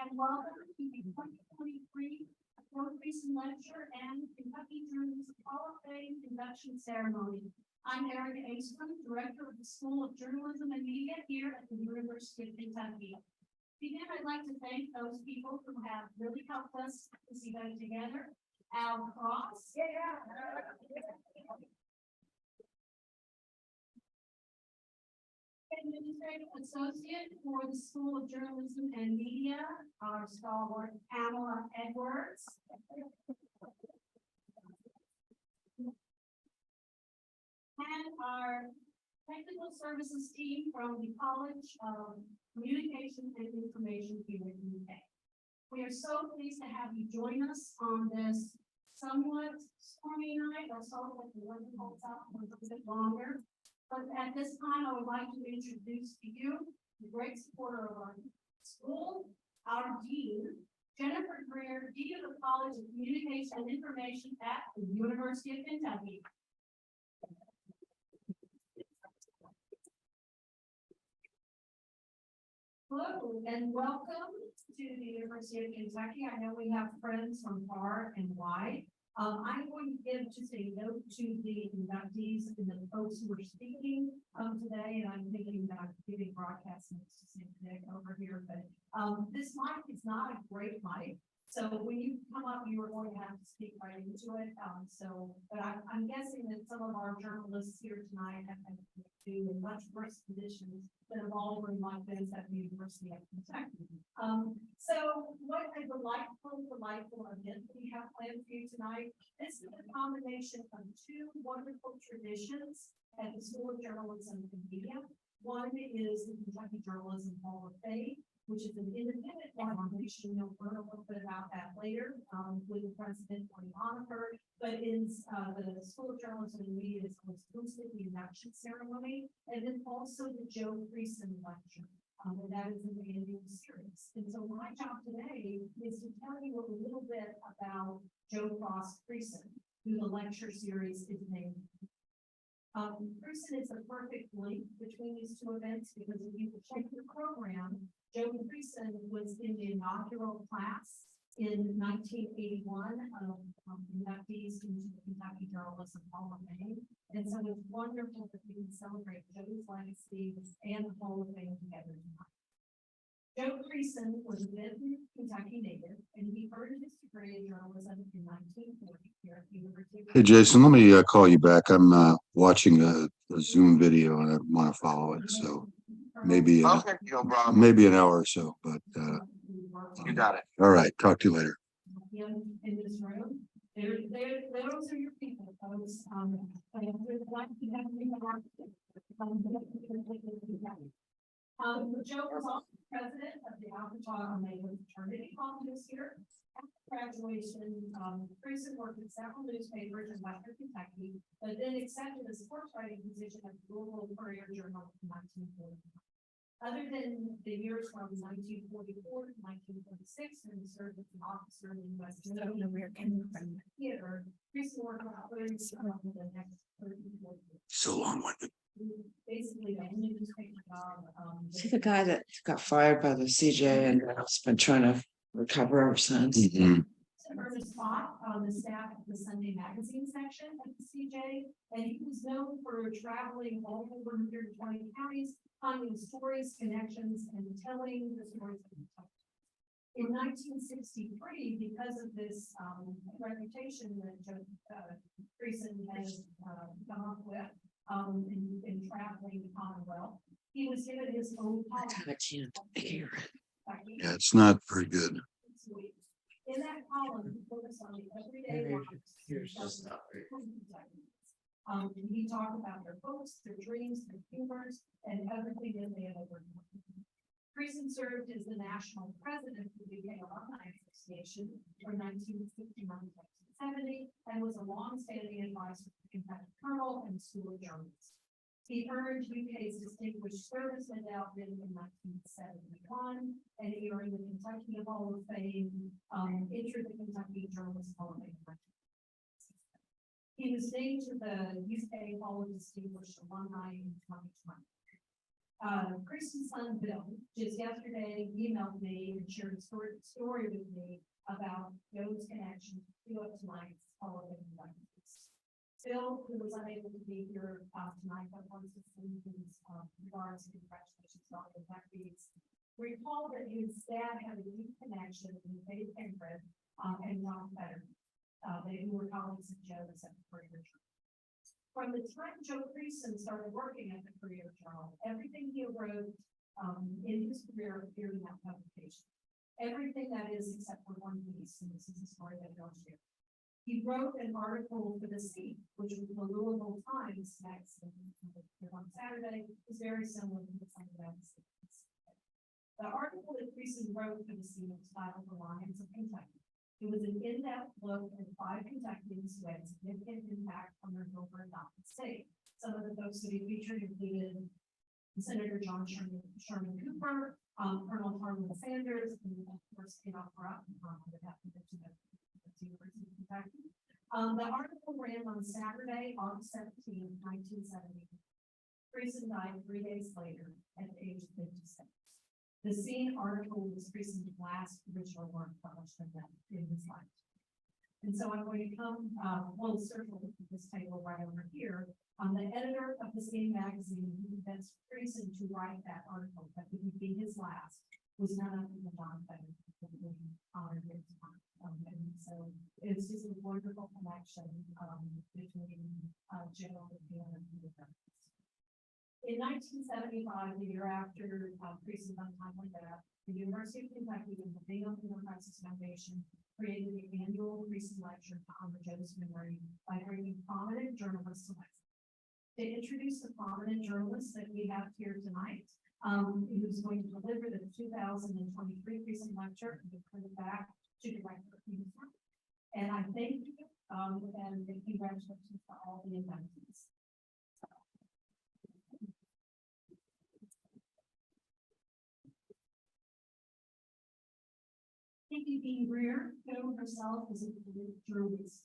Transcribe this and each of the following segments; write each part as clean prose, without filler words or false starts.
and welcome to the 2023 Creason Lecture and Kentucky Journal's Hall of Fame induction ceremony. I'm Erica Aistrom, Director of the School of Journalism and Media here at the University of Kentucky. To begin, I'd like to thank those people who have really helped us put this event together. Al Cross. Administrative Associate for the School of Journalism and Media, our stalwart Pamela Edwards. And our technical services team from the College of Communication and Information here in the UK. We are so pleased to have you join us on this somewhat stormy night. Let's hope that the weather holds up a little bit longer. But at this time, I would like to introduce to you the great supporter of our school, our Dean, Jennifer Greer, Dean of the College of Communication and Information at the University of Kentucky. Hello, and welcome to the University of Kentucky. I know we have friends from far and wide. I'm going to give just a note to the inductees and the folks who are speaking today, and I'm thinking about giving broadcast notes to Nick over here, but this mic is not a great mic. So when you come up, you are going to have to speak right into it. But I'm guessing that some of our journalists here tonight have to do in much worse conditions than a ballroom like this at the University of Kentucky. So what a delightful event we have planned for you tonight. This is a combination of two wonderful traditions at the School of Journalism and Media. One is the Kentucky Journalism Hall of Fame, which is an independent organization. You'll learn a little bit about that later with the president on Monitor. But is the School of Journalism and Media is hosted the induction ceremony, and then also the Joe Creason Lecture. And that is an annual series. And so my job today is to tell you a little bit about Joe Creason, who the lecture series is named. Creason is a perfect link between these two events because if you check the program, Joe Creason was in the inaugural class in 1981 of inductees into the Kentucky Journalism Hall of Fame. And so it's wonderful that we can celebrate Joe's legacy and the Hall of Fame together tonight. Joe Creason was a Benton, Kentucky native, and he earned his degree in journalism in 1940 here at the University of Kentucky. Hey, Jason, let me call you back. I'm watching a Zoom video and I want to follow it. So maybe maybe an hour or so, but you got it. All right. Talk to you later. In this room, those are your people, folks. Joe was also president of the Alpha Omega fraternity column this year. After graduation, Creason worked at several newspapers in Western Kentucky, but then accepted a sports writing position at the Louisville Courier-Journal in 1940. Other than the years from 1944 to 1946, when he served as an officer in the U.S. Theater, Creason worked on others for the next 30 years. So long-winded. Basically, the only newspaper job. See the guy that got fired by the CJ and has been trying to recover ever since. Mm-hmm. Earned a spot on the staff of the Sunday magazine section at the CJ, and he was known for traveling all over 120 counties, finding stories, connections, and telling the stories of Kentucky. In 1963, because of this reputation that Creason has come up with in traveling the Commonwealth, he was given his own I kind of can't hear it. Yeah, it's not very good. In that column, he focused on the everyday lives. Here's just not very He talked about their hopes, their dreams, their humors, and everything that they had ever done. Creason served as the national president of the UK Alumni Association from 1969 to 1970 and was a long-standing advisor to the Kentucky Colonel and School of Journalism. He earned UK's Distinguished Service Medal in 1971, and he earned the Kentucky Hall of Fame, entered the Kentucky Journalism Hall of Fame. He was named to the UK Hall of Distinguished Alumni in 2020. Creason's son Bill just yesterday emailed me and shared a story with me about Joe's connection to tonight's Hall of Fame. Bill, who was unable to be here tonight, but wants to send his regards and congratulations on the inductees. Recall that his dad had a deep connection with Dave Penfred and John Fetterman. They were colleagues of Joe's at the Courier-Journal. From the time Joe Creason started working at the Courier-Journal, everything he wrote in his career appeared in that publication. Everything that is, except for one piece, and this is a story that I'll share. He wrote an article for the Scene, which was the Louisville Times magazine on Saturday, is very similar to the Sunday magazine. The article that Creason wrote for the Scene was titled "The Lions of Kentucky." It was an in-depth look at 5 Kentuckians who had significant impact on their over adopted state. Some of the folks that he featured included Senator John Sherman Cooper, Colonel Harlan Sanders, and of course, that happened to the University of Kentucky. The article ran on Saturday, August 17, 1970. Creason died 3 days later at the age of 56. The Scene article was Creason's last original work published in his life. And so I'm going to come full circle to this table right over here. The editor of the Scene magazine who convinced Creason to write that article that it would be his last was none other than John Fetterman, who honored his time. And so it's just a wonderful connection between Joe and the Fettermans. In 1975, the year after Creason's untimely death, the University of Kentucky and the Bingham Enterprises Foundation created the annual Creason Lecture to honor Joe's memory by bringing prominent journalists to Lexington. To introduce the prominent journalist that we have here tonight, who's going to deliver the 2023 Creason Lecture and turn it back to Director Peterson. And I thank you and congratulations to all the inductees. Katie B. Greer, Joe herself is a journalist.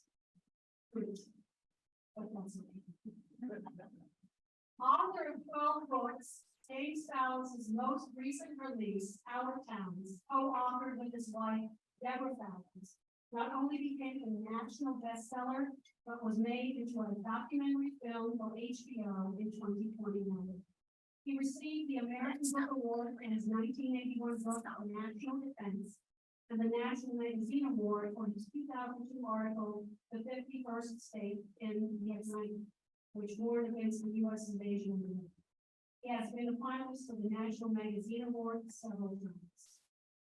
Author of 12 books, James Fallows' most recent release, Our Towns, co-authored with his wife, Deborah Fallows, not only became a national bestseller, but was made into a documentary film for HBO in 2021. He received the American Book Award for his 1981 book on national defense and the National Magazine Award for his 2002 article, "The 51st State in Vietnam," which warned against the U.S. invasion of Vietnam. He has been a finalist for the National Magazine Award several times.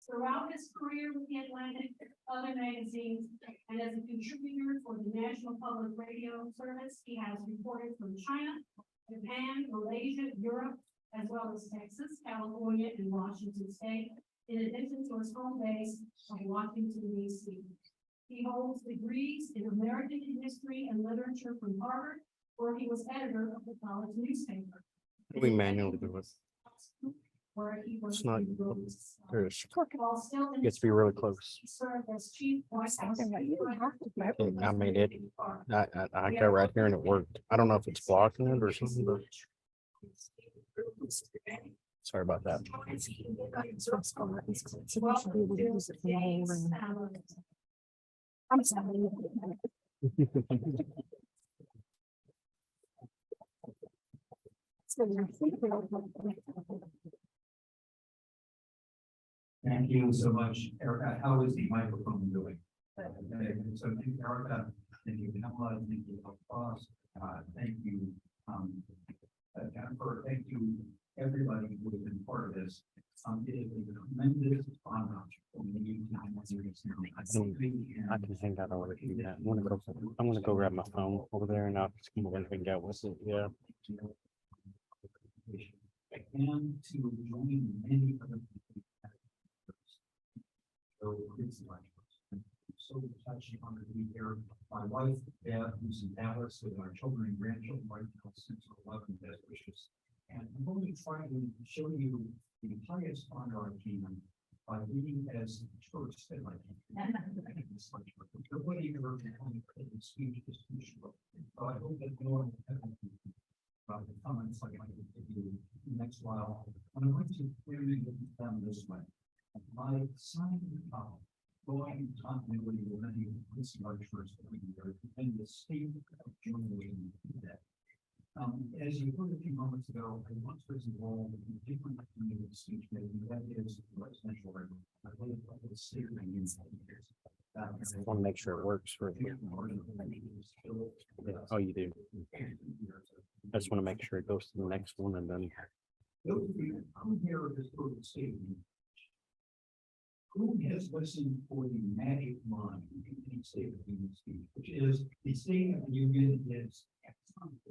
Throughout his career with the Atlantic, other magazines, and as a contributor for the National Public Radio Service, he has reported from China, Japan, Malaysia, Europe, as well as Texas, California, and Washington State, in addition to his home base of Washington, D.C. He holds degrees in American history and literature from Harvard, where he was editor of the college newspaper. We manually do it. Where he was. It's not, there's, While still in gets to be really close. he served as chief White House. I mean, I go right here and it worked. I don't know if it's blocking it or something, but sorry about that. I'm sorry. Thank you so much, Erica. How is the microphone doing? So thank you, Erica. Thank you, Pamela. Thank you, Ross. Thank you, Jennifer. Thank you, everybody who has been part of this. It is a tremendous honor for me to I can hang out over here. I'm gonna go grab my phone over there and I'll just come over and hang out with it. Yeah. and to join many other people. So it's like so touching on to be here. My wife, Deb, who's in Dallas with our children and grandchildren right now since 11 best wishes. And I'm going to try to show you the highest honor I can by being as first that I can. Nobody ever can speech is too short. So I hope that no one the comments I'd like to do next while. And I'd like to frame them this way. My son, going continuity with many police lecturers and the state of journalism today. As you heard a few moments ago, I once was involved in a different kind of speech making, that is residential radio. I believe it was state radio in 7 years. I want to make sure it works for you. Oh, you do. I just want to make sure it goes to the next one and then. Those of you who hear this sort of statement, who has listened for the magic line in any state of the union speech, which is the state of the union is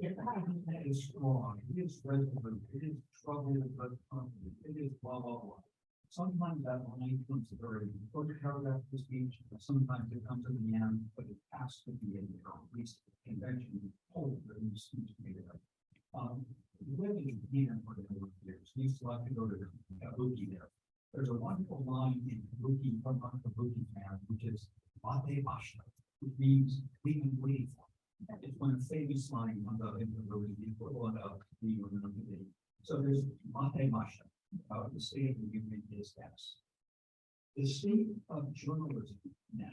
that is strong, it is resolute, it is troubled but confident, it is blah blah blah. Sometimes that line comes the very first paragraph of the speech, sometimes it comes at the end, but it has to be in there, at least the convention hold the speech made it up. Living in Japan for the number of years, we used to have to go to Kabuki there. There's a wonderful line in Kabuki from the Kabuki town, which is Mate Masha, which means we can wait for. It's one of the famous line on the equivalent of the Olympic. So there's Mate Masha, the state of the union is X. The state of journalism now,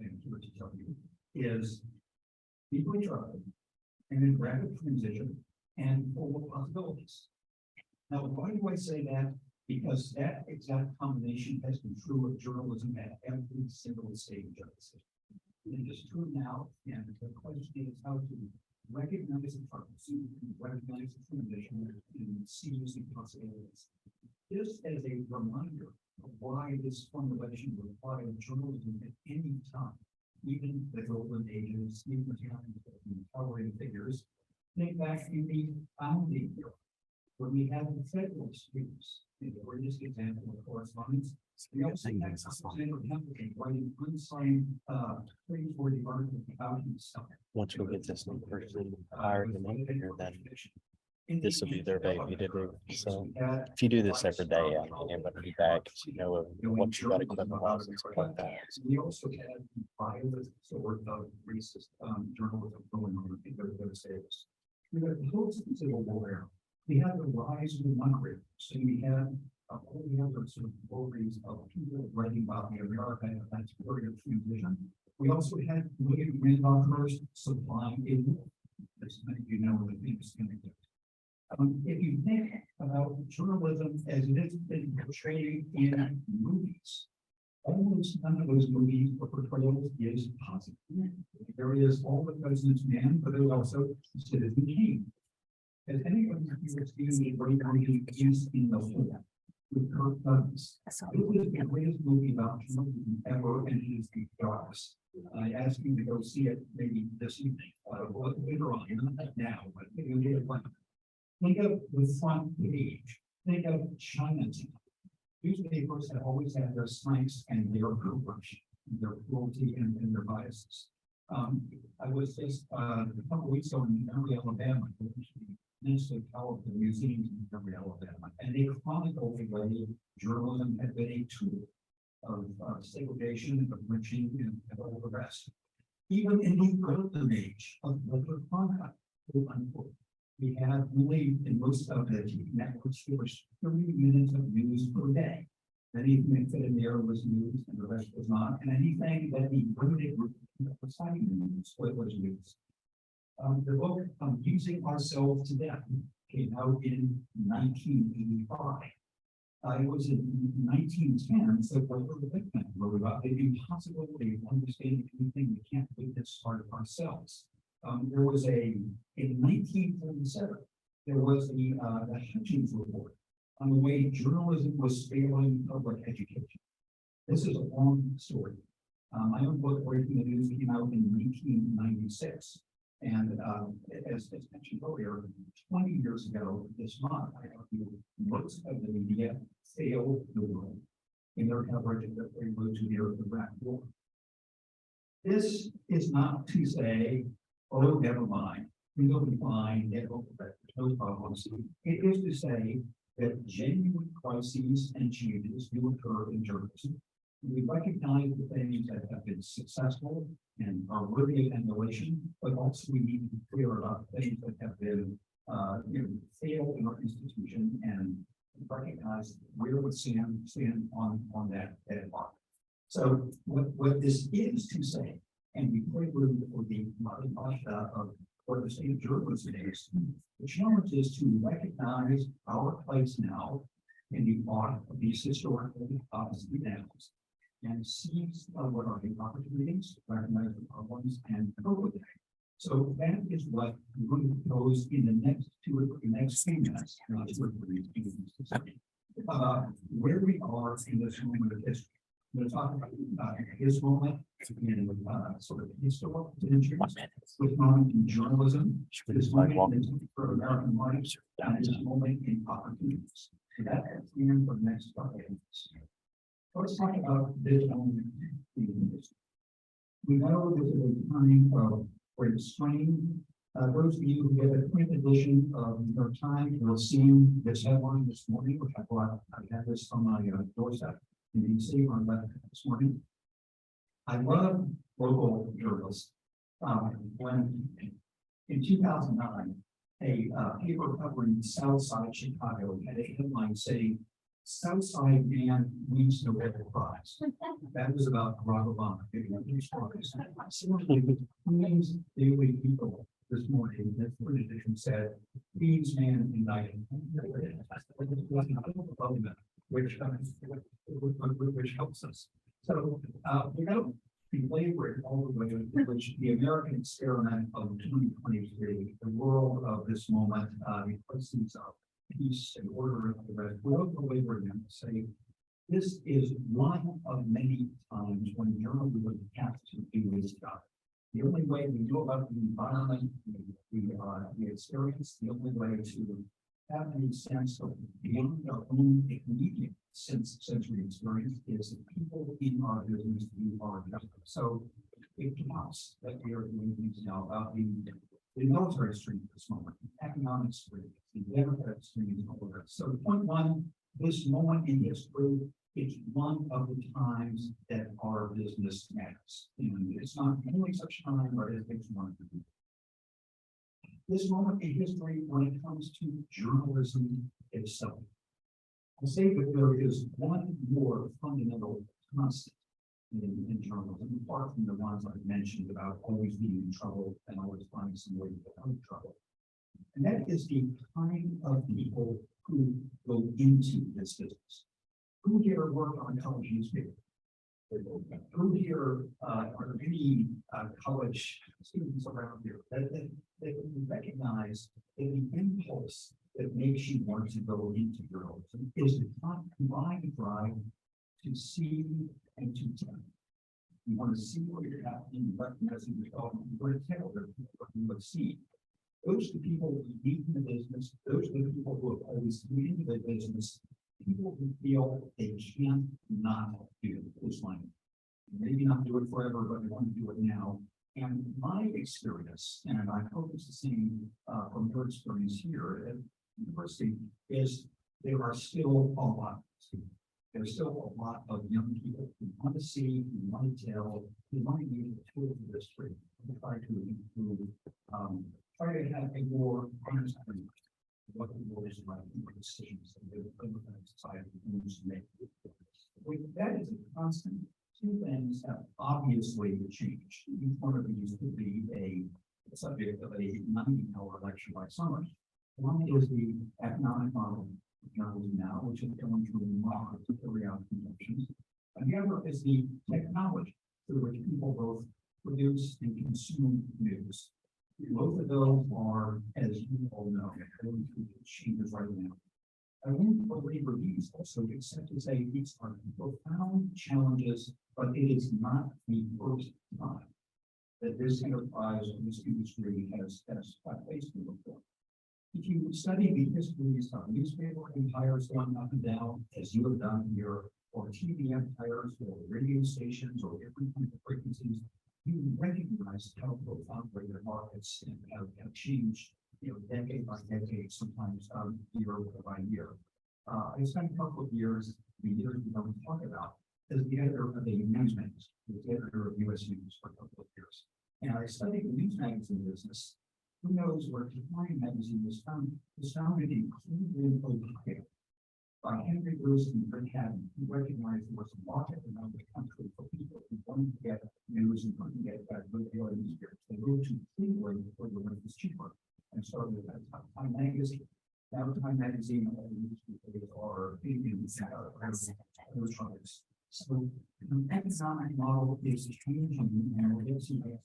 I'm here to tell you, is deeply troubled and in rapid transition and full of possibilities. Now, why do I say that? Because that exact combination has been true of journalism at every single stage of the system. It is true now, and the question is how to recognize the purpose, recognize the transition, and seize the possibilities. Just as a reminder of why this formulation would apply to journalism at any time, even the golden ages, even the times of the towering figures, think back in the founding era, when we had the Federalist Papers, the greatest example of correspondence. We also had Alexander Hamilton writing unsigned praiseworthy articles about himself. Once we get this person hired and in here, then this will be their baby to do. So if you do this every day, I mean, everybody be back, so you know what you got to clip was and stuff like that. We also had violent sort of racist journalism going on in those days. We had the post-Civil War era. We had the rise of the money, so we had all the other sort of stories of people writing about the America and that's period of transition. We also had William Randolph Hearst supplying a war, as many of you know, the famous anecdote. If you think about journalism as it has been portrayed in movies, almost none of those movies or portrayals is positive. There is All the President's Man, but there's also Citizen Kane. Has anyone here seen the great movie Peace in the Hole with Kirk Douglas? It was the greatest movie about journalism ever, and it is the darkest. I asked you to go see it maybe this evening, later on, not now, but maybe later on. Think of the front page. Think of Chinatown. Newspapers have always had their strengths and their corruption, their cruelty and their biases. I was just a couple weeks ago in Montgomery, Alabama, immensely powerful museums in Montgomery, Alabama, and they chronicled the way journalism had been a tool of segregation, of lynching, and all the rest. Even in the golden age of political conduct, we had really in most of the TV networks, there was 30 minutes of news per day. Anything that fit in there was news, and the rest was not. And anything that the limited group was citing the news was news. The book Using Ourselves to Death came out in 1985. It was in 1910, so Walter Lippmann wrote about the impossibility of understanding anything we can't witness part of ourselves. There was in 1947, there was the Hutchins report on the way journalism was failing public education. This is a long story. My own book, Breaking the News, came out in 1996. And as mentioned earlier, 20 years ago this month, I argued most of the media failed the world in their coverage of the prelude to the Iraq War. This is not to say, oh, never mind, we'll be fine, there's no problems. It is to say that genuine crises and changes do occur in journalism. We recognize the things that have been successful and are worthy of emulation, but also we need to be clear about things that have been fail in our institution and recognize where would stand on that mark. So what this is to say, and we pray for the of what the state of journalism is, the challenge is to recognize our place now in the audit of these historical examples and seize what are the opportunities, recognize the problems, and go with it. So that is what we're going to propose in the next few minutes. Where we are in this moment of history. We're talking about his moment in sort of historical interest, this moment in journalism, this moment for American life, and this moment in opportunities. So that's the end for the next 5 minutes. Let's talk about this moment in history. We know this is a time of great strain. Those of you who get a print edition of New York Times will have seen this headline this morning, which I had this on my doorstep in DC on left this morning. I love local journalists. When in 2009, a paper covering Southside Chicago had a headline saying, "Southside man wins Nobel Prize." That was about Barack Obama. Similarly, Queens Daily People this morning, that print edition said, "Queens man indicted," which helps us. So we don't belabor it all the way, which the American experiment of 2023, the world of this moment, the crises of peace and order of the rest. We don't belabor them to say this is one of many times when journalism has to do this job. The only way we know about the environment, we experience, the only way to have any sense of beyond our own immediate sensory experience is the people in our business who are justice. So it counts that we are doing things now about the military stream at this moment, the economic stream, the democratic stream, all of that. So point one, this moment in history, it's one of the times that our business matters. And it's not only such time, but it takes one to do. This moment in history when it comes to journalism itself. I say that there is one more fundamental constant in journalism, apart from the ones I've mentioned about always being in trouble and always finding some way to get out of trouble. And that is the kind of people who go into this business. Who here work on a college newspaper? Who here are there any college students around here that recognize that the impulse that makes you want to go into journalism is the combined drive to see and to tell. You want to see what you're happening, you recognize it yourself, you want to tell them what you have seen. Those are the people who lead in the business, those are the people who have always been into the business, people who feel they can't not do this line. Maybe not do it forever, but they want to do it now. And my experience, and I hope it's the same from your experience here at university, is there are still a lot. There's still a lot of young people who want to see, who want to tell, who want to use the tools of history to try to improve, try to have a more honest understanding of what the world is like, what decisions that the democratic society moves to make. That is a constant. Two things have obviously changed. Each one of these could be a subject of a 90-hour lecture by summer. One is the economic model of journalism now, which is going through models to carry out conventions. And the other is the technology through which people both produce and consume news. Both of those are, as you all know, going through changes right now. I won't belabor these also, except to say these are profound challenges, but it is not the first time that this enterprise or this industry has faced before. If you study the histories of newspaper empires going up and down, as you have done here, or TV empires, or radio stations, or different kinds of frequencies, you recognize how profoundly their markets have changed, decade by decade, sometimes year by year. I spent a couple of years, the years we don't talk about, as the editor of a news magazine, the editor of U.S. News for a couple of years. And I studied the news magazine business Who knows where Time magazine was founded in Cleveland, Ohio, by Henry Bruce and Rick Haddon, who recognized there was a market around the country for people who wanted to get news and couldn't get it back with the audience here. They moved to Cleveland where the rent was cheaper and started with Time magazine. Now Time magazine are in electronics. So the economic model is changing and we're seeing it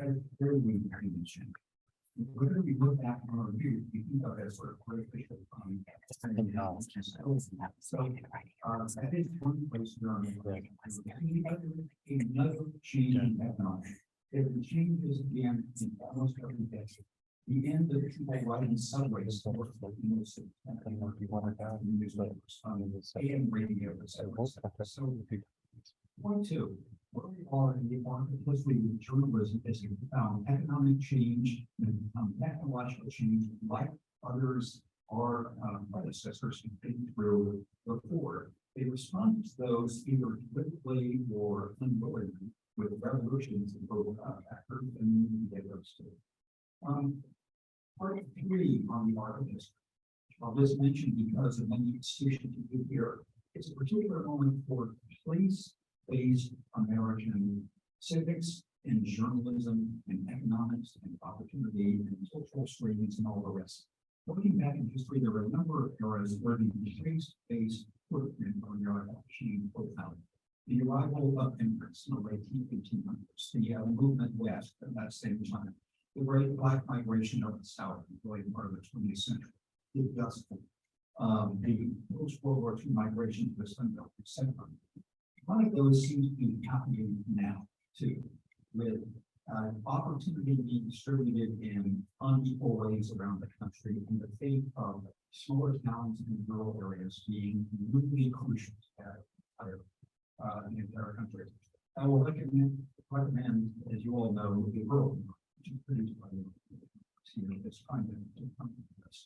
has very weak condition. Whether we look back on our review, we think of it as sort of artificial. So I think one place another change in economics. If the changes again in almost every day. The end of people riding subways to work for AM radio. So point two, where we are in the marketplace with journalism is economic change and technological change, like others our predecessors have been through before. They respond to those either politically or unwillingly with revolutions in global factors and they those two. Part three on the art of history. I'll just mention because of many institutions you do here, it's a particular moment for place-based American civics and journalism and economics and opportunity and social streams and all the rest. Looking back in history, there were a number of eras where the place-based footprint on America changed profoundly. The arrival of immigrants in the late 1800s, the movement west at that same time. The great Black migration of the South in the late part of the 20th century, the Dust Bowl, the post-World War II migration to the Sun Belt, etc. One of those seems to be happening now, too, with opportunity being distributed in unequal ways around the country and the fate of smaller towns and rural areas being really crucial to the entire country. I will recommend, as you all know, the rural which is produced by this kind of this.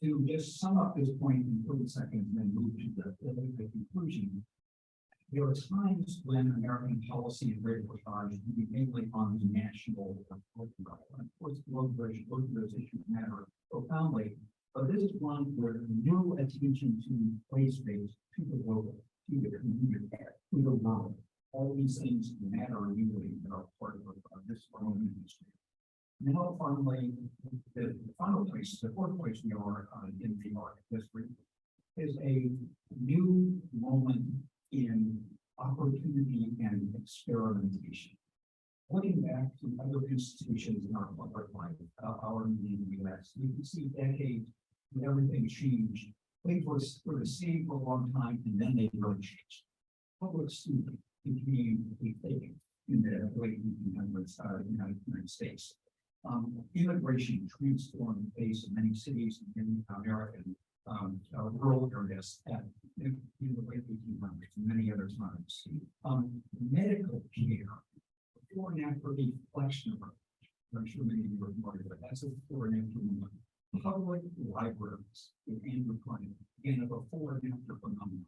To just sum up this point in 30 seconds and then move to the conclusion, there are times when American policy and reportage will be mainly on the national level. Of course, both of those issues matter profoundly, but this is one where no attention to place-based, to the local, to the community, to the world. All these things matter really that are part of this own industry. Now, finally, the final place, the fourth place we are in the art history is a new moment in opportunity and experimentation. Looking back to other institutions in our public life, our in the US, you can see decades when everything changed. Things were the same for a long time, and then they really changed. Public speaking became a thing in the late 1800s, United States. Immigration transformed the face of many cities in American rural areas in the late 1800s and many other times. Medical care, before and after the flexion approach, I'm sure many of you are familiar with that. That's a before and after movement. Public libraries in Andrew Carnegie, again, a before and after phenomenon.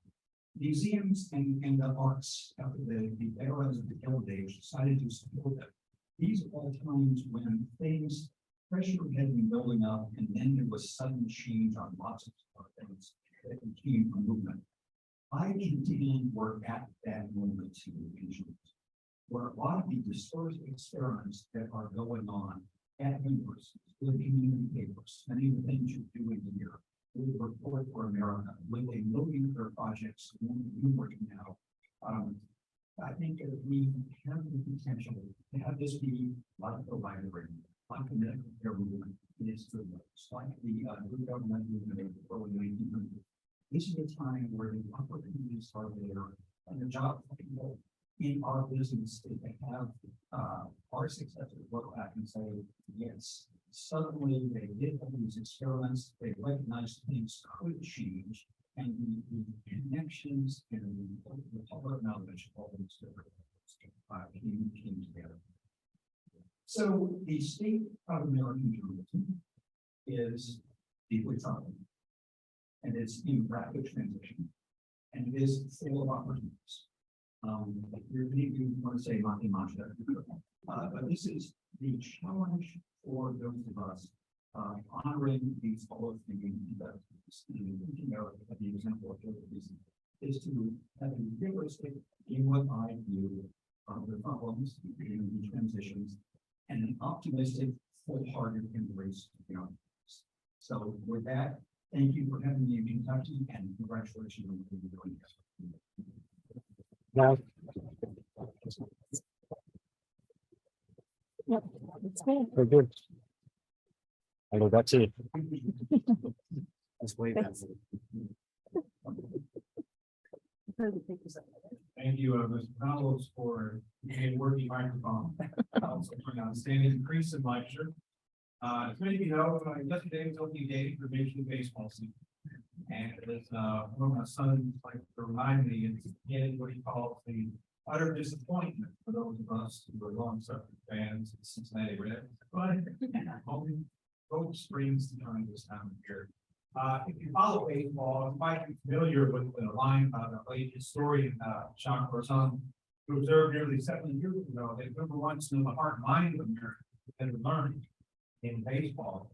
Museums and the arts after the eras of the Gilded Age decided to support them. These are all times when pressure had been building up, and then there was sudden change on lots of things that became a movement. I contend we're at that moment too, where a lot of the dispersed experiments that are going on at universities, with community papers, many of the things you're doing here, with Report for America, with a million other projects working now. I think that we have the potential to have this be like the library, like the medical care movement, it's like the good government movement of the early 1900s. This is a time where the opportunities are there, and the job for people in our business is to have our successors look back and say, yes, suddenly they did all these experiments, they recognized things could change, and the connections and the public knowledge of all these different came together. So the state of American journalism is deeply troubling, and it's in rapid transition, and it is full of opportunities. You want to say Monty Mantra. But this is the challenge for those of us honoring these forward-thinking investors. Thinking of the example of reason is to have a realistic in what I view the problems and the transitions, and an optimistic, full-hearted embrace of the audience. So with that, thank you for having me in Kentucky, and congratulations on what you're doing. Now. Yep, it's good. Very good. Hello, that's it. That's way better. Thank you, Mr. Fallows, for a working microphone. Also for an outstanding Creason Lecture. As many of you know, yesterday was opening day for Major League Baseball season. And as one of my sons like to remind me, it's again what he calls the utter disappointment for those of us who are long-suffering fans of the Cincinnati Reds. But only hope springs to time this time of year. If you follow baseball, you might be familiar with the line by the late historian John Fetterman, who observed nearly 70 years ago that number one to know the heart and mind of America that we learned in baseball.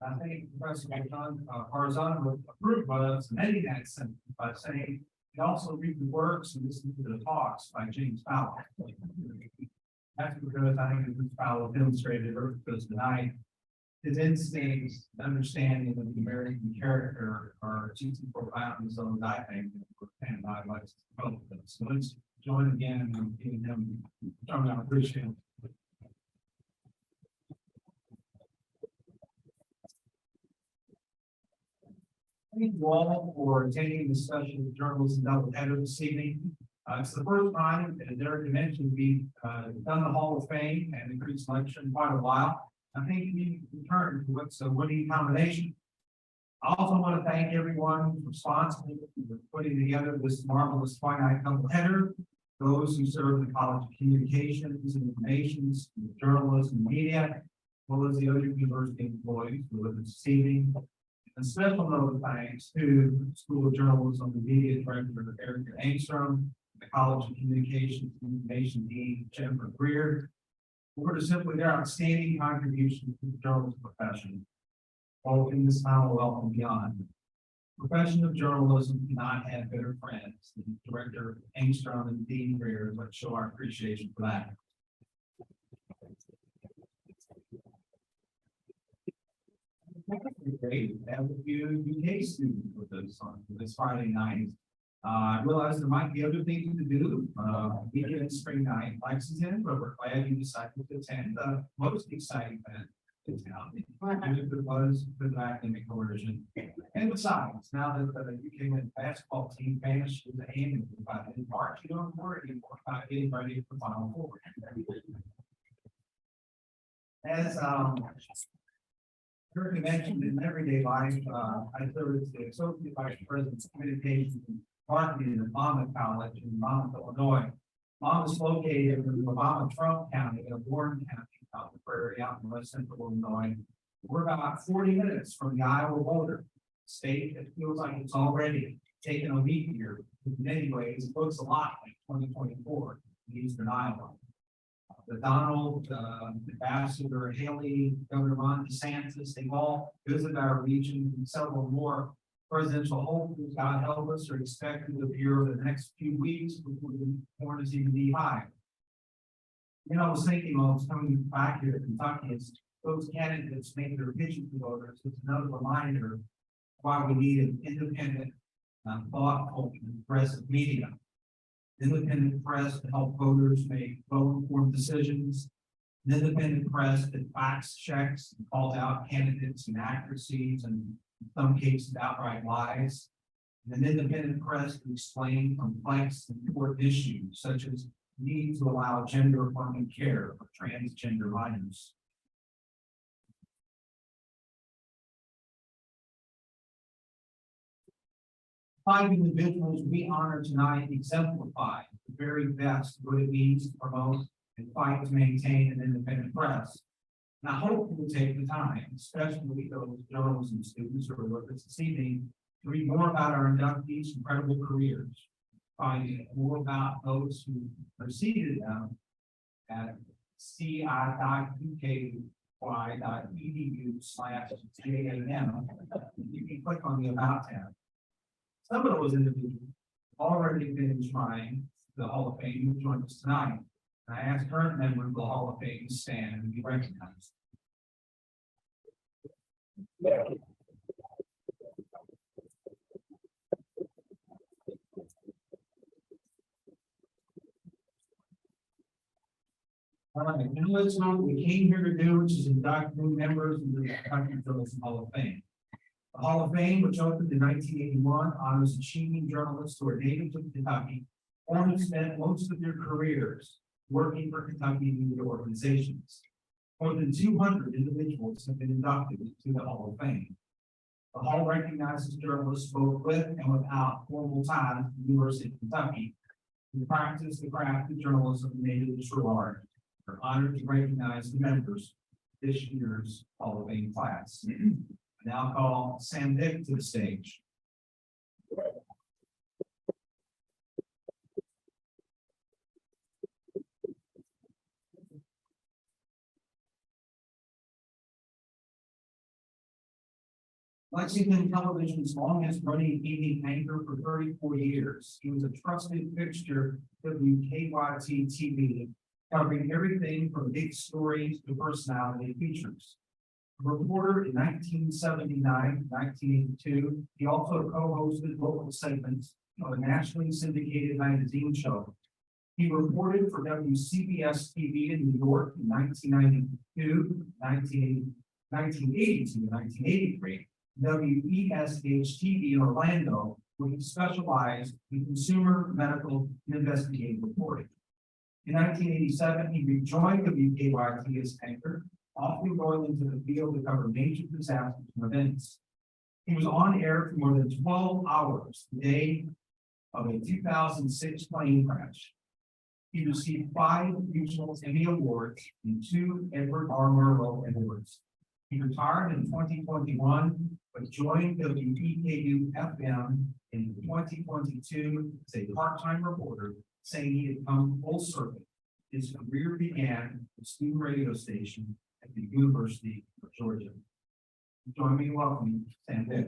I think Professor John Fetterman would approve of us amending that sentence by saying he also read the works and listen to the talks by James Fallows. That's because I think James Fallows demonstrated because tonight his instincts, understanding of the American character are just profound as those I think, and I'd like to develop them. So let's join again and giving them, I appreciate it. Thank you all for attending the special journalism double header this evening. It's the first time, as Derek mentioned, we've done the Hall of Fame and the Creason Lecture in quite a while. I think we return to what's a winning combination. I also want to thank everyone responsible for putting together this marvelous finite double header. Those who serve the College of Communications and Information, Journalism and Media, as well as the other university employees who are this evening. And special note of thanks to the School of Journalism and Media Director Eric Angstrom, the College of Communications and Information Dean Jennifer Greer, for simply their outstanding contribution to the journalism profession, both in this Commonwealth and beyond. The profession of journalism cannot have better friends than Director Angstrom and Dean Greer. Let's show our appreciation for that. Great to have a few UK students with us on this Friday night. I realize there might be other things to do. Weekend spring night in Lexington, but we're glad you decided to attend the most exciting event in town. If it was for the academic coercion. And besides, now that the UK men's basketball team finished with the aim in March, you don't worry anymore about getting ready for the Final Four. As Kirk mentioned, in everyday life, I serve as the Associate Vice President of Communications and Marketing at Monmouth College in Monmouth, Illinois. Monmouth is located in Monmouth-Trump County in Warren County, out in the prairie, out in West Central Illinois. We're about 40 minutes from the Iowa border, state that feels like it's already taken a leap here. In many ways, it looks a lot like 2024 in Eastern Iowa. The Donald, Ambassador Haley, Governor Ron DeSantis, they've all visited our region, and several more presidential hopefuls, God help us, are expected to appear over the next few weeks before the corn is even knee high. You know, I was thinking while I was coming back here to Kentucky, as those candidates make their pitching to voters, it's another reminder why we need an independent, thoughtful, and progressive media. Independent press to help voters make well-informed decisions, an independent press that facts checks and calls out candidates' inaccuracies and in some cases outright lies, and an independent press to explain complex and important issues such as the need to allow gender-affirming care for transgender minors. Five individuals we honor tonight exemplify the very best what it means to promote and fight to maintain an independent press. And I hope you will take the time, especially those journalism students who are with us this evening, to read more about our inductees' incredible careers. find more about those who preceded them at ci.uky.edu/JAM. You can click on the About tab. Some of those individuals already been enshrined to the Hall of Fame who joined us tonight. And I asked current members of the Hall of Fame to stand and be recognized. All right, now let's know what we came here to do, which is induct new members into the Kentucky Journalism Hall of Fame. The Hall of Fame, which opened in 1981, honors achieving journalists who are native to Kentucky or who spent most of their careers working for Kentucky media organizations. More than 200 individuals have been inducted into the Hall of Fame. The Hall recognizes journalists both with and without formal ties to the University of Kentucky who practice the craft of journalism native to large. We're honored to recognize the members of this year's Hall of Fame class. I now call Sam Dick to the stage. Lexington Television's longest running evening anchor for 34 years. He was a trusted fixture of WKYT-TV, covering everything from big stories to personality features. A reporter in 1979, 1982, he also co-hosted local segments of a nationally syndicated magazine show. He reported for WCBS-TV in New York in 1992, 1982, 1983, WESH-TV in Orlando, where he specialized in consumer, medical, and investigative reporting. In 1987, he rejoined WKYT as anchor, often going into the field to cover major disasters and events. He was on air for more than 12 hours the day of a 2006 plane crash. He received 5 regional Emmy Awards and 2 Edward R. Murrow Awards. He retired in 2021, but joined WEKU-FM in 2022 as a part-time reporter, saying he had come full circle. His career began at a student radio station at the University of Georgia. Join me in welcoming Sam Dick.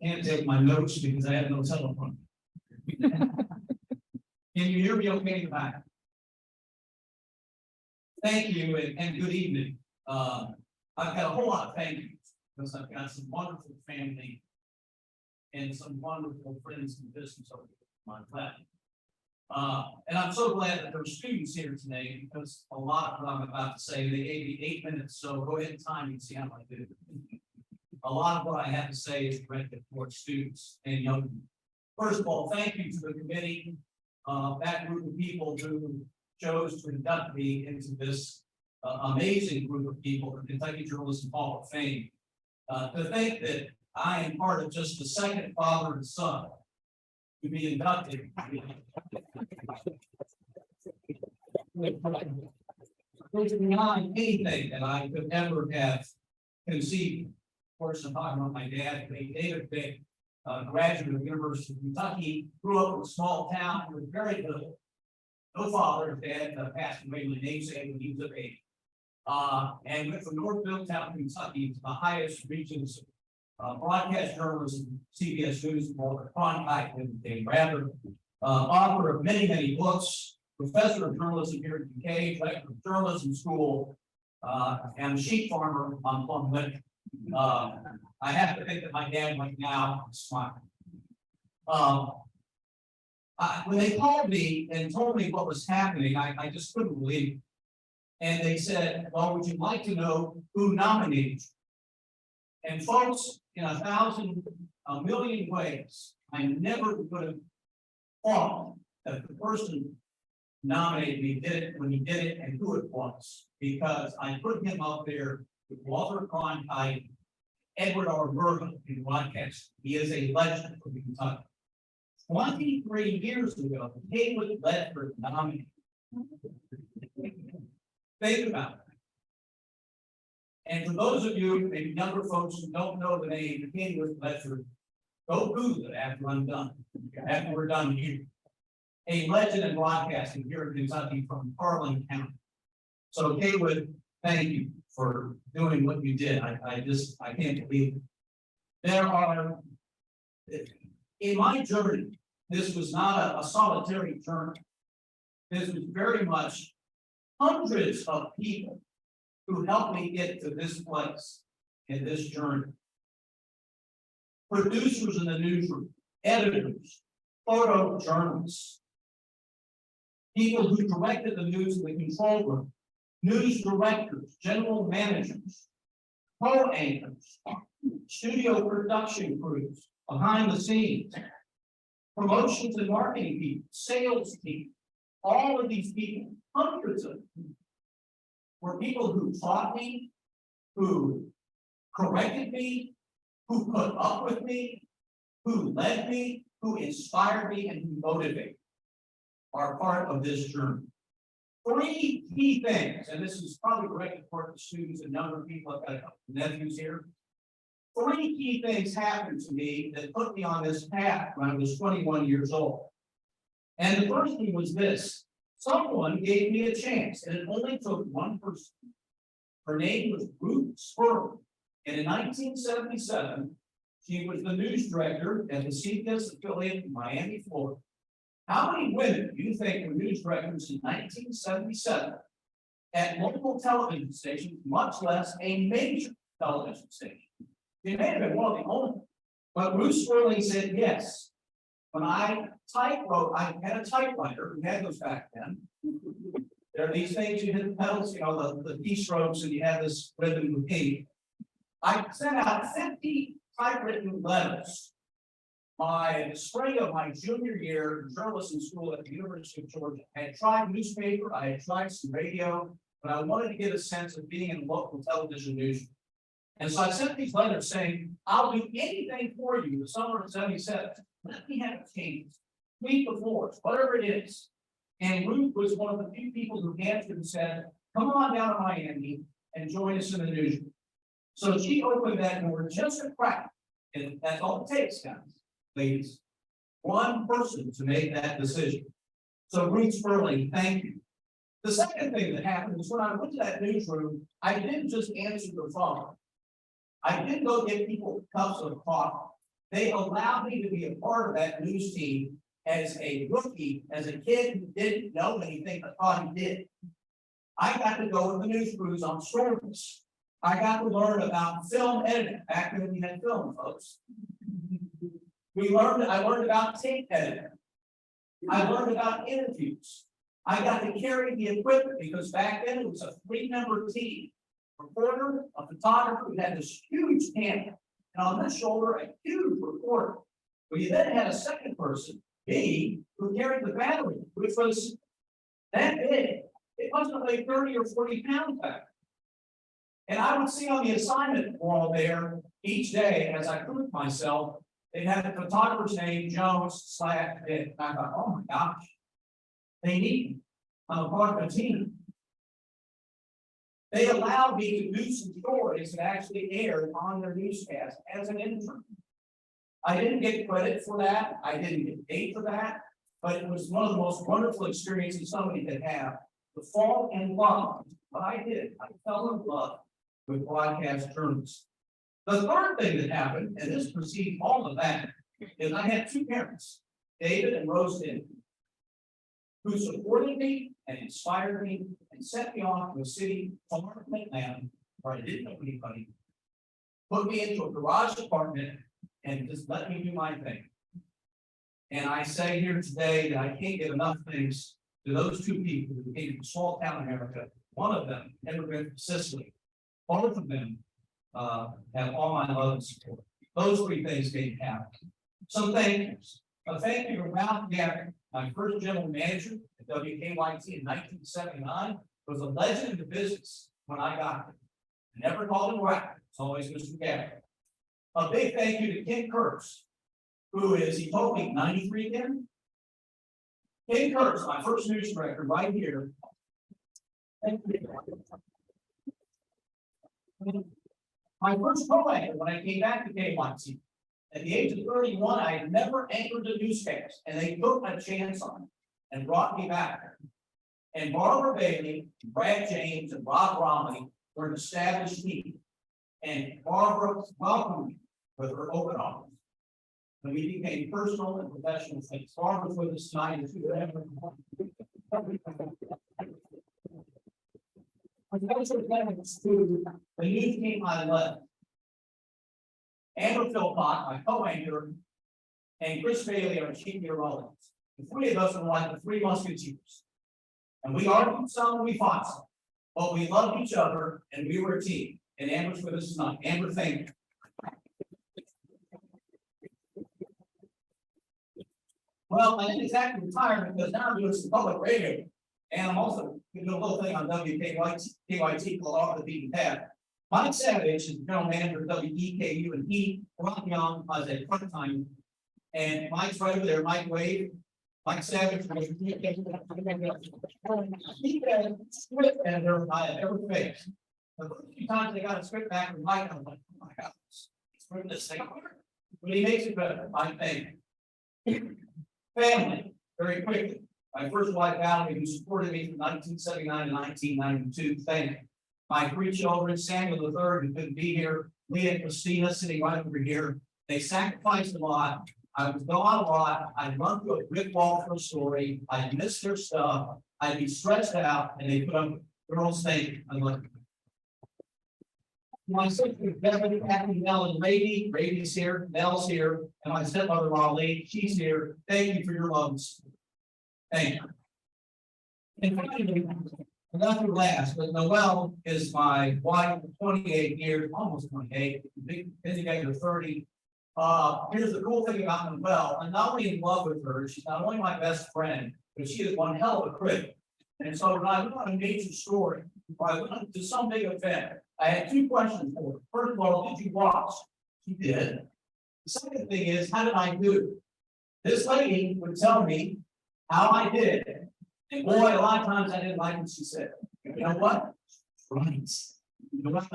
I can't take my notes because I have no telephone. Can you hear me okay in the back? Thank you and good evening. I've got a whole lot of thank yous because I've got some wonderful family and some wonderful friends in business over my left. And I'm so glad that there are students here today because a lot of what I'm about to say, they gave me 8 minutes, so go ahead and time and see how I do. A lot of what I have to say is directed towards students and young people. First of all, thank you to the committee, that group of people who chose to induct me into this amazing group of people, the Kentucky Journalism Hall of Fame. To think that I am part of just the second father and son to be inducted. It's beyond anything that I could ever have conceived. Of course, I'm talking about my dad, David Bick, graduate of the University of Kentucky, grew up in a small town with very little. No father, dad passed away my namesake when he was a baby. And went from North Middletown, Kentucky to the highest regions of broadcast journalism, CBS News, Walter Cronkite, and Dave Rather, author of many, many books, professor of journalism here at UK, director of journalism school, and a sheep farmer on Plum Lake. I have to think that my dad right now is smiling. When they called me and told me what was happening, I just couldn't believe it. And they said, well, would you like to know who nominated you? And folks, in a million ways, I never would have thought that the person nominated me, did it when he did it and who it was, because I put him up there with Walter Cronkite, Edward R. Murray in broadcast. He is a legend from Kentucky. 23 years ago, Haywood Ledford nominated. Think about it. And for those of you, maybe younger folks who don't know the name Haywood Ledford, go Google it after I'm done. After we're done here. A legend in broadcasting here in Kentucky from Harlan County. So Haywood, thank you for doing what you did. I can't believe it. There are, in my journey, this was not a solitary journey. This was very much hundreds of people who helped me get to this place in this journey. Producers in the newsroom, editors, photojournalists, people who directed the news in the control room, news directors, general managers, co-anchors, studio production crews, behind the scenes, promotions and marketing people, sales team, all of these people, hundreds of them, were people who taught me, who corrected me, who put up with me, who led me, who inspired me, and who motivated me, are part of this journey. 3 key things, and this is probably directed toward the students and younger people. I've got a couple of nephews here. 3 key things happened to me that put me on this path when I was 21 years old. And the first thing was this: someone gave me a chance, and it only took one person. Her name was Ruth Spurl, and in 1977, she was the news director at the CBS affiliate in Miami, Florida. How many women do you think were news directors in 1977 at local television stations, much less a major television station? She may have been one of the only, but Ruth Spurl said yes. When I typewrote, I had a typewriter, we had those back then. There are these things you hit the pedals, you know, the keystrokes, and you have this rhythm with key. I sent out 50 typewritten letters by the spring of my junior year in journalism school at the University of Georgia. I had tried newspaper, I had tried some radio, but I wanted to get a sense of being in a local television news. And so I sent these letters saying, I'll do anything for you the summer of 77. Let me have a chance. Sweep the floors, whatever it is. And Ruth was one of the few people who answered and said, come on down to Miami and join us in the newsroom. So she opened that door just a crack. And that's all it takes, guys, ladies. One person to make that decision. So Ruth Spurling, thank you. The second thing that happened was when I went to that newsroom, I didn't just answer the phone. I didn't go get people cups of coffee. They allowed me to be a part of that news team as a rookie, as a kid who didn't know anything but thought he did. I got to go with the news crews on stories. I got to learn about film editing back when we had film, folks. I learned about tape editing. I learned about interviews. I got to carry the equipment because back then it was a 3-member team. Reporter, a photographer who had this huge camera, and on this shoulder, a huge reporter. Well, you then had a second person, me, who carried the battery, which was that big. It wasn't like 30 or 40 pounds back. And I would see on the assignment wall there each day as I proved myself, they had a photographer's name, Jones/Dick. And I thought, oh my gosh, they need me. I'm a part of a team. They allowed me to do some stories that actually aired on their newscast as an intern. I didn't get credit for that. I didn't get paid for that, but it was one of the most wonderful experiences somebody could have. The fall in love. But I did. I fell in love with broadcast journalists. The third thing that happened, and this precedes all of that, is I had 2 parents, David and Rose Denton, who supported me and inspired me and sent me off to a city far from Atlanta where I didn't know anybody, put me into a garage apartment and just let me do my thing. And I say here today that I can't give enough thanks to those 2 people who came from small town America. One of them immigrated from Sicily. Both of them have all my love and support. Those 3 things made happen. So thank yous. Thank you for Ralph Gavin, my first general manager at WKYT in 1979, was a legend in the business when I got there. I never called him Ralph, it's always Mr. Gavin. A big thank you to Ken Kurtz, who is, he told me, 93 again? Ken Kurtz, my first news director, right here. My first co-anchor when I came back to KYT. At the age of 31, I had never anchored a newscast, and they took a chance on it and brought me back. And Barbara Bailey, Brad James, and Rob Romney were an established team. And Barbara welcomed me with her open arms. And we became personal and professional things. Barbara's with us tonight. The news team I led. Amber Philpott, my co-anchor, and Chris Bailey, our chief meteorologist. The three of us were like the three musketeers. And we argued some, we fought some. But we loved each other, and we were a team. And Amber's with us tonight. Amber, thank you. Well, I didn't exactly retire because now I'm doing some public radio. And I'm also doing a little thing on WKYT called Off the Beaten Path. Mike Savage is the general manager of WEKU, and he brought me on as a part-time. And Mike's right over there, Mike Wade. Mike Savage. He had a script editor I have ever faced. The first few times they got a script back from Mike, I was like, oh my God, he's written this thing. But he makes it better, I think. Family, very quickly. My first wife, Valerie, who supported me from 1979 to 1992. Thank you. My three children, Samuel III, who couldn't be here, Leah and Christina, sitting right over here. They sacrificed a lot. I was gone a lot. I'd run through a brick wall for a story. I'd miss their stuff. I'd be stressed out, and they put up their own thing. I'm like, my sister, Beverly, Kathy, Nell, and Brady. Brady's here, Nell's here, and my stepmother, Raleigh, she's here. Thank you for your love. Thank you. And finally, not for last, but Noelle is my wife for 28 years, almost 28, big indicator 30. Here's the cool thing about Noelle. I'm not only in love with her, she's not only my best friend, but she is one hell of a critic. And so when I went on a major story, or I went to some big event, I had two questions for her. First of all, did you watch? She did. The second thing is, how did I do? This lady would tell me how I did. And boy, a lot of times I didn't like what she said. You know what? Right. You know what?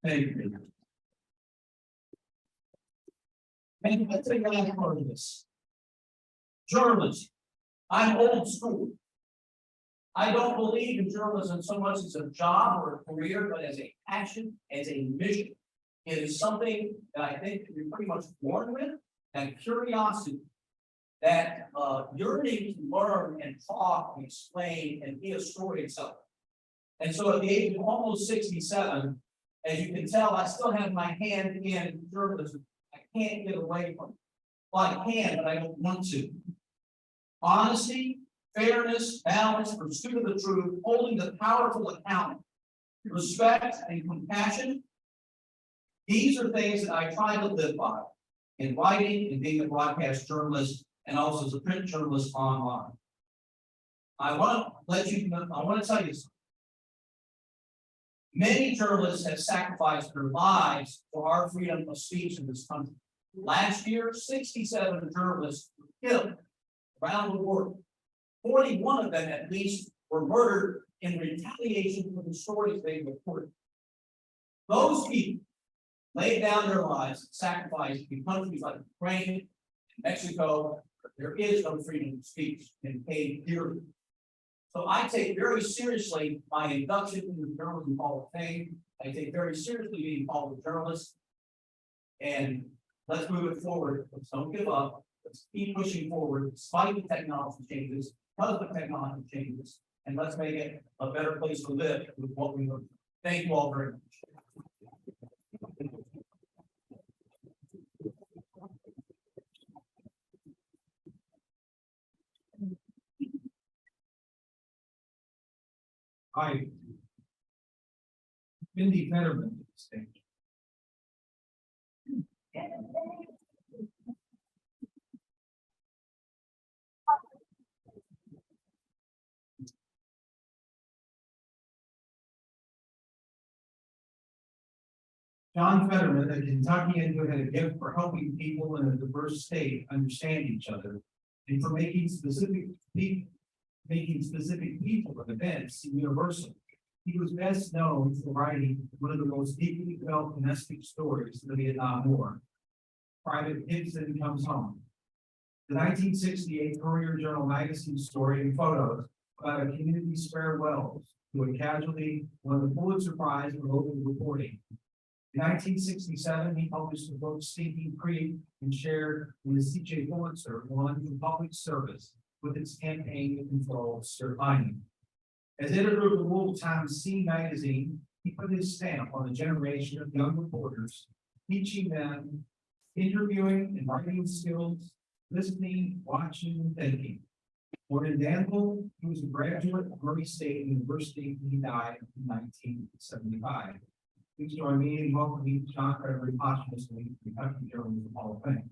Thank you. And let's take the last part of this. Journalism. I'm old school. I don't believe in journalism so much as a job or a career, but as a passion, as a mission. It is something that I think you're pretty much born with, and curiosity, that yearning to learn and talk and explain and be a story itself. And so at the age of almost 67, as you can tell, I still have my hand in journalism. I can't get away from it. Well, I can, but I don't want to. Honesty, fairness, balance, pursuit of the truth, holding the powerful accountable, respect and compassion. These are things that I try to live by in writing and being a broadcast journalist, and also as a print journalist online. I want to tell you something. Many journalists have sacrificed their lives for our freedom of speech in this country. Last year, 67 journalists were killed around the world. 41 of them at least were murdered in retaliation for the stories they reported. Those people laid down their lives and sacrificed in countries like Ukraine, Mexico. There is no freedom of speech and paid dearly. So I take very seriously my induction into the Journalism Hall of Fame. I take very seriously being called a journalist. And let's move it forward. Let's don't give up. Let's keep pushing forward despite the technology changes, because the technology changes, and let's make it a better place to live with what we learn. Thank you all very much. Hi. Mindy Fetterman to the stage. John Fetterman, a Kentuckian who had a gift for helping people in a diverse state understand each other and for making specific people and events universal. He was best known for writing one of the most deeply felt domestic stories of the Vietnam War, Private Gibson Comes Home. The 1968 Courier-Journal magazine story and photos about a community's farewells to a casualty won the Pulitzer Prize for local reporting. In 1967, he published the book Stinking Creek and shared in the C.J. Pulitzer won for public service with its campaign to control stir mining. As editor of the Louisville Times Scene magazine, he put his stamp on a generation of young reporters, teaching them interviewing and writing skills, listening, watching, and thinking. Born in Danville, he was a graduate of Murray State University and he died in 1975. Please join me in welcoming John Fetterman posthumously to the Kentucky Journalism Hall of Fame.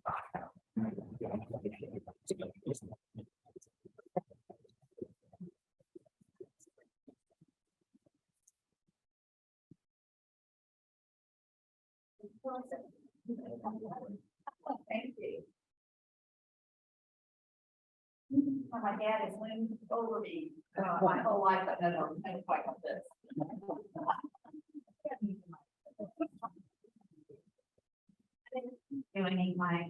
Thank you. My dad has leaned over me my whole life, but never quite like this. Doing my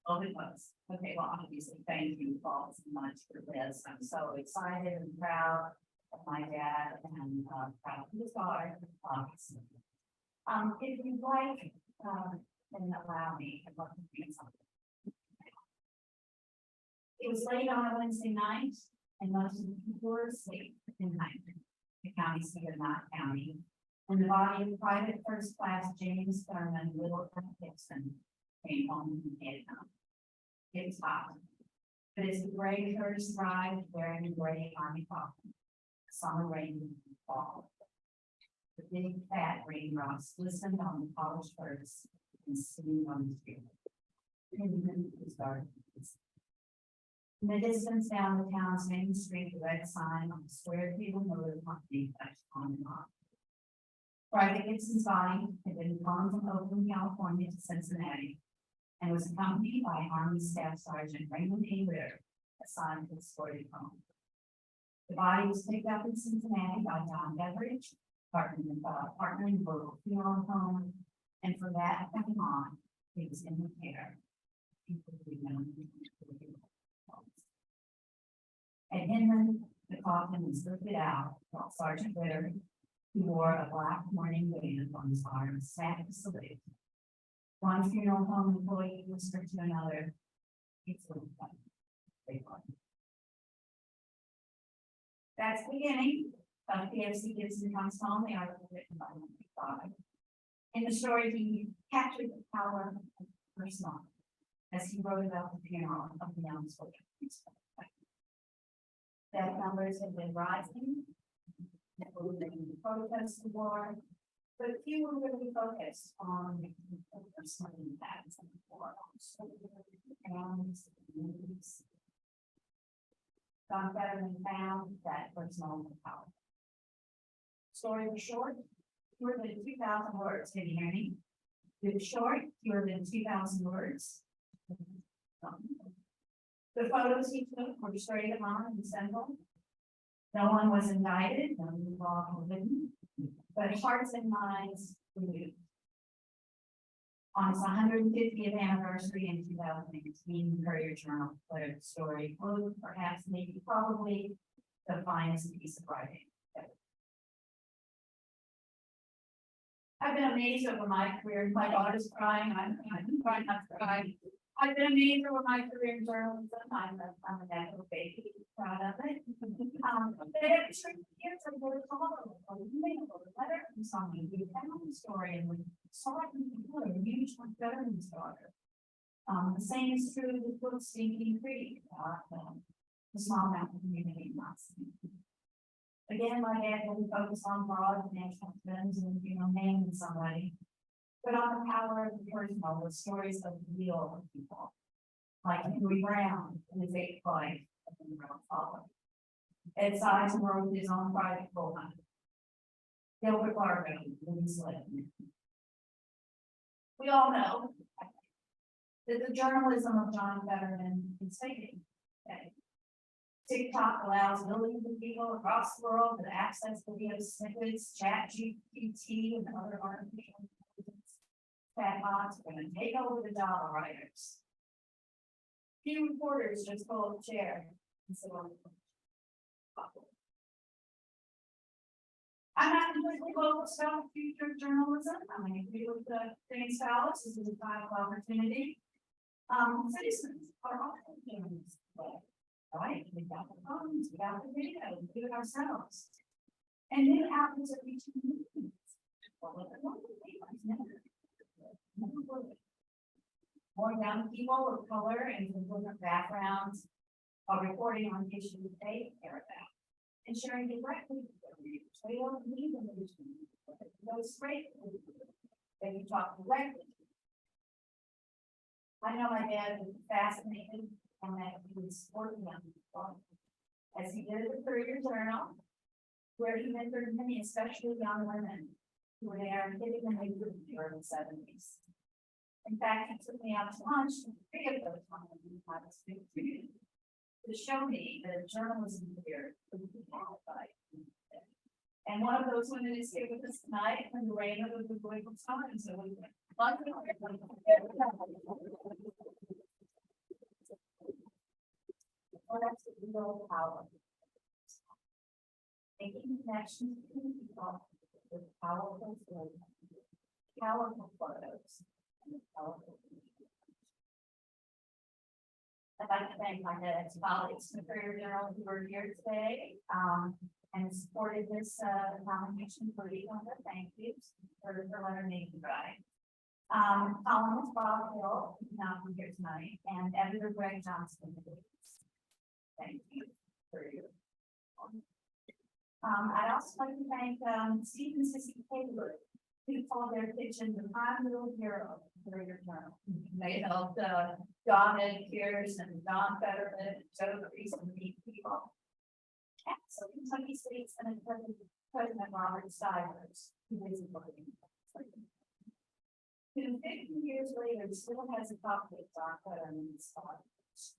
okay, well, obviously, thank you all so much for this. I'm so excited and proud of my dad and proud of his daughter. If you'd like, and allow me, I'd love to read something. It was late on a Wednesday night, and most of the people were asleep in the county seat of Knott County. And the body of Private First Class James Fetterman, Little Gibson, came home from Vietnam. It was hot, but as the gray curse arrived wearing a gray army coffin, summer rain would fall. The big fat raindrops glistened on the polished earth and steamed on the street. And then it was dark. In the distance down the town's main street, the red sign on the square table motor company flashed on and off. Private Gibson's body had been flown from Oakland, California to Cincinnati and was accompanied by Army Staff Sergeant Raymond A. Ritter, assigned to the escorted home. The body was picked up in Cincinnati by John Beveridge, partner in the local funeral home, and from that time on, he was in the care. At Inman, the coffin was lifted out while Sergeant Ritter, who wore a black mourning band on his arm, sat to salute. One funeral home employee whispered to another, "It's really fun." That's the beginning of PFC Gibson Comes Home, the article written by Louisville. In the story, he captured the power of personal as he wrote about the funeral of the young soldier. Death numbers have been rising, the protests of the war, but few were really focused on the personal impacts of the war on soldiers and communities. John Fetterman found that personal power. Story was short, fewer than 2,000 words. Can you hear me? It was short, fewer than 2,000 words. The photos he took were straight on and simple. No one was indicted, no law was written, but hearts and minds were moved. On its 150th anniversary in 2018, the Courier-Journal declared the story, quote, perhaps maybe probably the finest piece of writing ever. I've been amazed over my career. My daughter's crying. I'm trying not to cry. I've been amazed over my career in journalism. I'm a natural baby, proud of it. They have tricky years of work all over. You may have a letter from someone who found the story and we saw it in the book, and you just better than his daughter. The same is true with the book Stinking Creek, the small mountain community in Lexington. Again, my dad didn't focus on broad national trends and, naming somebody, but on the power of the personal, the stories of real people, like Henry Brown and his 8th wife, Ed Size wrote his own private bull hunt. Gilbert Barber, Louisville. We all know that the journalism of John Fetterman is fading. Okay. TikTok allows millions of people across the world to access video snippets, ChatGPT, and other artificial intelligence chatbots are going to take over the job of writers. Few reporters just pull up a chair and sit on the I'm not completely focused on future journalism. I mean, if you look at James Fallows, this is a vital opportunity. Citizens are also journalists, right? We got the phones, we got the video, we do it ourselves. And new outlets are reaching millions. More young people of color and from different backgrounds are reporting on issues they care about and sharing directly with their readers. They don't need them to go straight. They can talk directly. I know my dad was fascinated and that he was working on the phone as he did at the Courier-Journal, where he mentored many, especially young women who were there hitting the neighborhood in the early 70s. In fact, he took me out to lunch and 3 of those women I was speaking to show me that journalism career could be qualified. And one of those women is here with us tonight, and the reign of the Louisville Times. So we that's the real power. Making connections between people with powerful stories, powerful photos, and powerful people. I'd like to thank my colleagues from the Courier-Journal who are here today and supported this nomination for each one. Thank you for letting me try. Columnist Bob Hill, who's not here tonight, and editor Greg Johnson. Thank you for your. I'd also like to thank Steve and Sissy Taylor, who called their kitchen the prime little hero for your journal. They helped John Pierce and John Fetterman, Joe Creason meet people. And so Kentucky State Senate President Robert Stivers, who is working. Who 50 years later still has a copy of John Fetterman's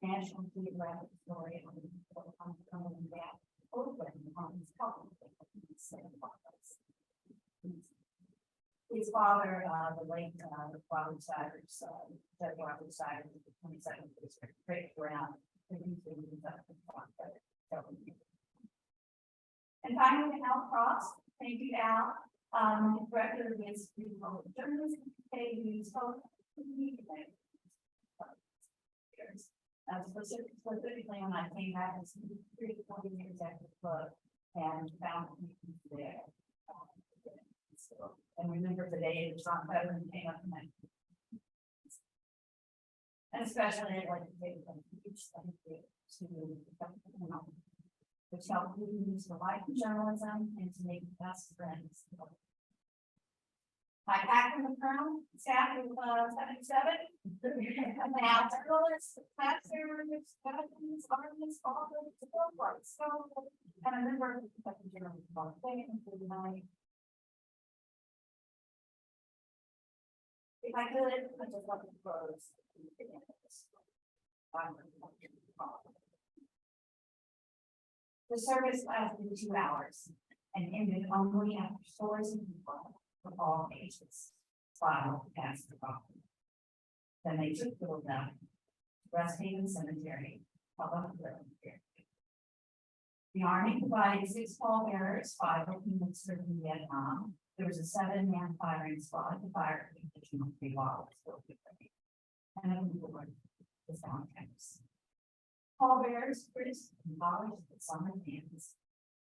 National Geographic story on the gap open on his copy. His father, the late Robert Stivers, Judge Robert Stivers, the 27th district, picked around producing and finally, Al Cross, thank you, Al, director of the Institute of Journalism, who spoke to me today. Specifically when I came back, it's 3 to 40 years after the book and found me there. And remember the day that John Fetterman came up tonight. And especially I'd like to take a huge thank you to which helped me use the life of journalism and to make the best friends. My back in the colonel, staff of 77, now journalists, pastors, veterans, artists, authors, support parts, and a member of the Kentucky Journalism Hall of Fame for the night. If I could, I just want to close. The service lasted 2 hours and ended only after stories of people of all ages filed past the coffin. Then they took the down to Rest Haven Cemetery, the Army provided 6 pallbearers, 5 of whom had served in Vietnam. There was a 7-man firing squad to fire additional 3 bottles. And then we were the sound tanks. Pallbearers crisp and polished with summer hands,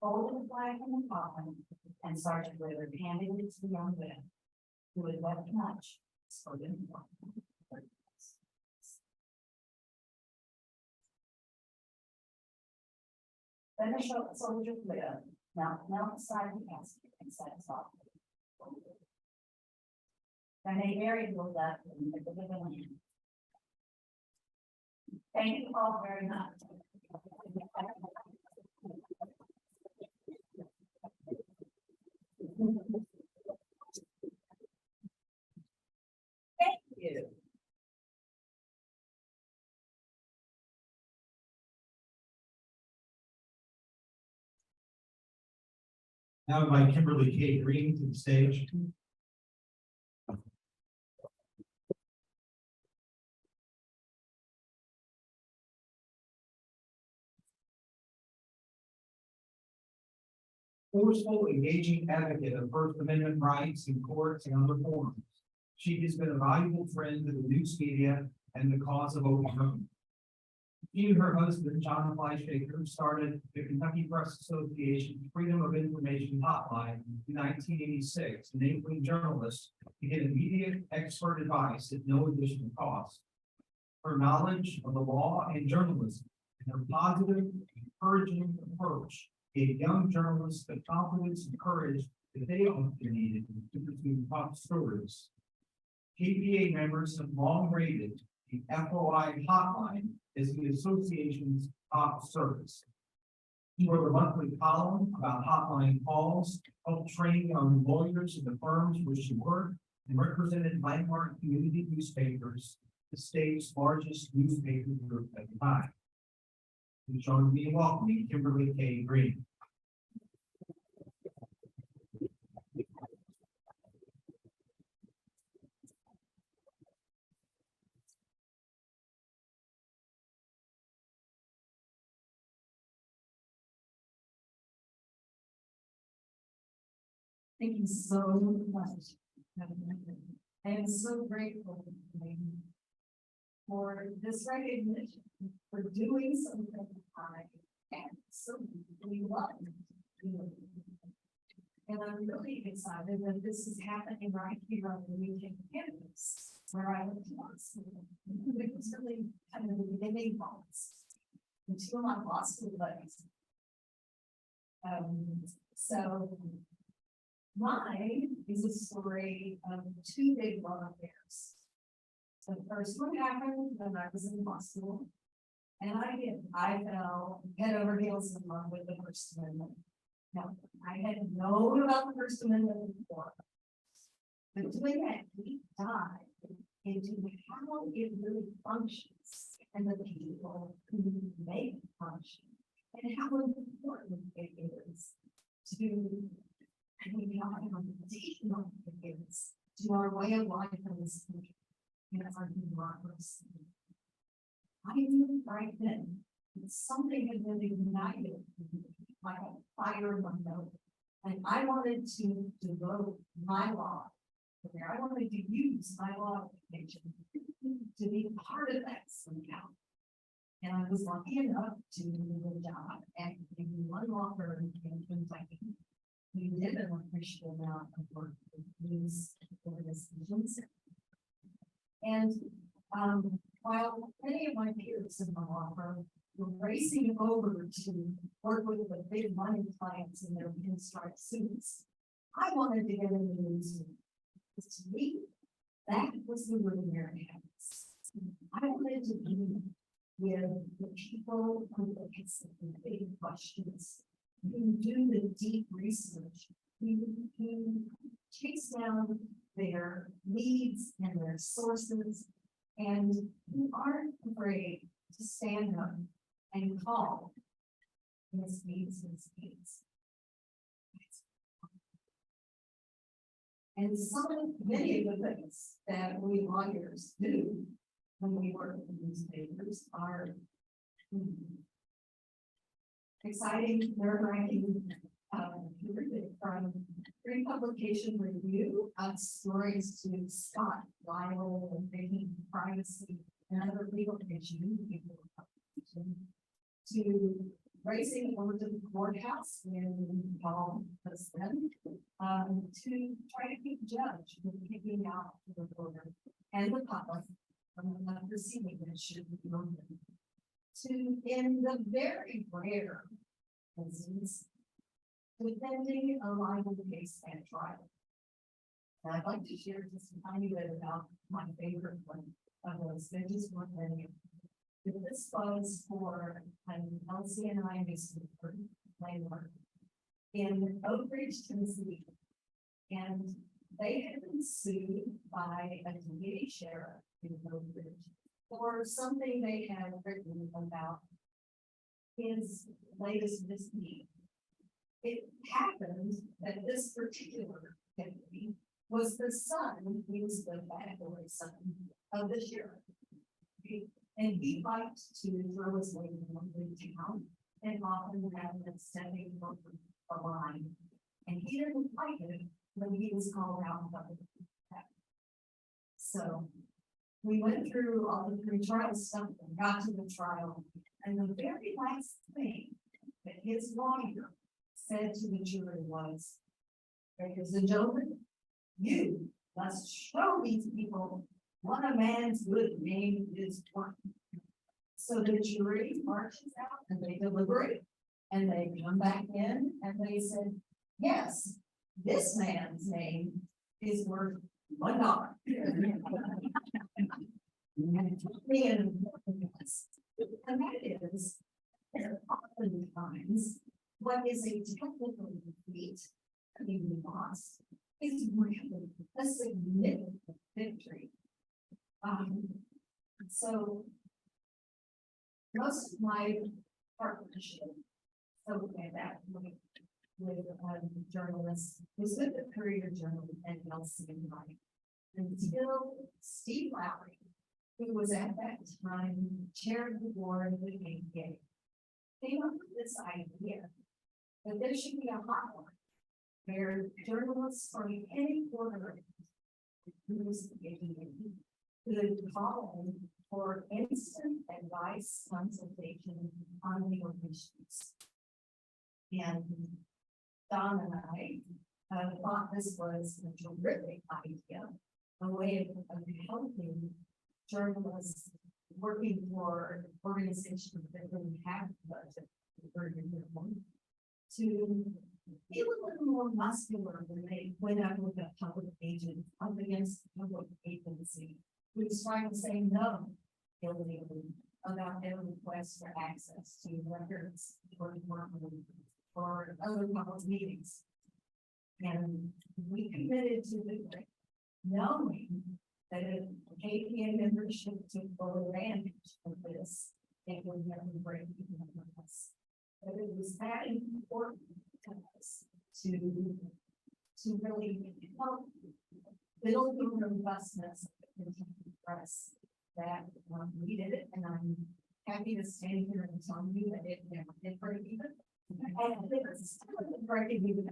folded the flag in the coffin, and Sergeant Willard handed it to the young widow, who had wept much, spoken more. Then the soldier's widow knelt beside the casket and said softly. Then they buried Hilda in the living land. Thank you all very much. Thank you. Now invite Kimberly K. Green to the stage. Forceful, engaging advocate of First Amendment rights in courts and other forums. She has been a valuable friend to the news media and the cause of open government. She and her husband, John Fetterman, started the Kentucky Press Association's Freedom of Information Hotline in 1986, enabling journalists to get immediate expert advice at no additional cost. Her knowledge of the law and journalism and her positive, encouraging approach gave young journalists the confidence and courage that they often needed to pursue top stories. KPA members have long rated the FOI hotline as the association's top service. She wrote a monthly column about hotline calls, helped train young lawyers in the firms where she worked, and represented landmark community newspapers, the state's largest newspaper group at the time. Please join me in welcoming Kimberly K. Green. Thank you so much. I am so grateful for this recognition, for doing something I and so we love. And I'm really excited that this is happening right here on the weekend campus where I went to law school. It was really kind of the beginning months. And two of my law school buddies. So mine is a story of two big love affairs. The first one happened when I was in law school, and I fell head over heels in love with the First Amendment. Now, I had known about the First Amendment before, but doing that deep dive into how it really functions and the people who make it function, and how important it is to to our way of life in this country and our democracy. I knew right then that something had been ignited like a fire in my belly, and I wanted to devote my law there. I wanted to use my law education to be part of that somehow. And I was lucky enough to do the job at one law firm in Kentucky. We did an appreciable amount of work with news organizations. And while many of my peers in the law firm were racing over to work with the big money clients in their pinstripe suits, I wanted to get in the newsroom. Because to me, that was the room where it happens. I wanted to be with the people who ask the big questions, who do the deep research, who chase down their needs and their sources, and who aren't afraid to stand up and call misdeeds. And many of the things that we lawyers do when we work with newspapers are exciting, nerve-wracking, from pre-publication review of stories to Scott, libel, and making privacy and other legal issues, to racing over to the courthouse when Paul was then, to try to keep judge from kicking out the reporter and the public from the proceeding that should be open. To, in the very rare instance, defending a libel case at trial. And I'd like to share just a tiny bit about my favorite one of those. There just weren't many. This was for an LCNI newspaper landmark in Oak Ridge, Tennessee. And they had been sued by a deputy sheriff in Oakridge for something they had written about his latest misdeed. It happened that this particular deputy was the son, he was the bad boy son of the sheriff. And he liked to throw his weight around the town and often have them stepping over the line. And he didn't like it when he was called out by the So we went through all the pre-trial stuff and got to the trial. And the very last thing that his lawyer said to the jury was, ladies and gentlemen, you must show these people what a man's good name is worth. So the jury marches out and they deliberate and they come back in and they said, yes, this man's name is worth $1. And it took me in, and that is, oftentimes, what is a technical defeat, being lost, is really a significant victory. So most of my partnership, so at that point, with journalists, was with the Courier-Journal and Lexington, until Steve Lowry, who was at that time chair of the board of the WKYT, came up with this idea that there should be a hotline where journalists from any corner could call in for instant advice consultation on legal issues. And Don and I thought this was a terrific idea, a way of helping journalists working for organizations that didn't have the budget to be a little more muscular when they went up with a public agent up against a public agency who's trying to say no illegally about their request for access to records or other public meetings. And we committed to do it, knowing that if KPA membership took full advantage of this, it would never break even with us. But it was that important to us to really help build the robustness of the contemporary press that we did it, and I'm happy to stand here and tell you that it never did break even. And it's still breaking even,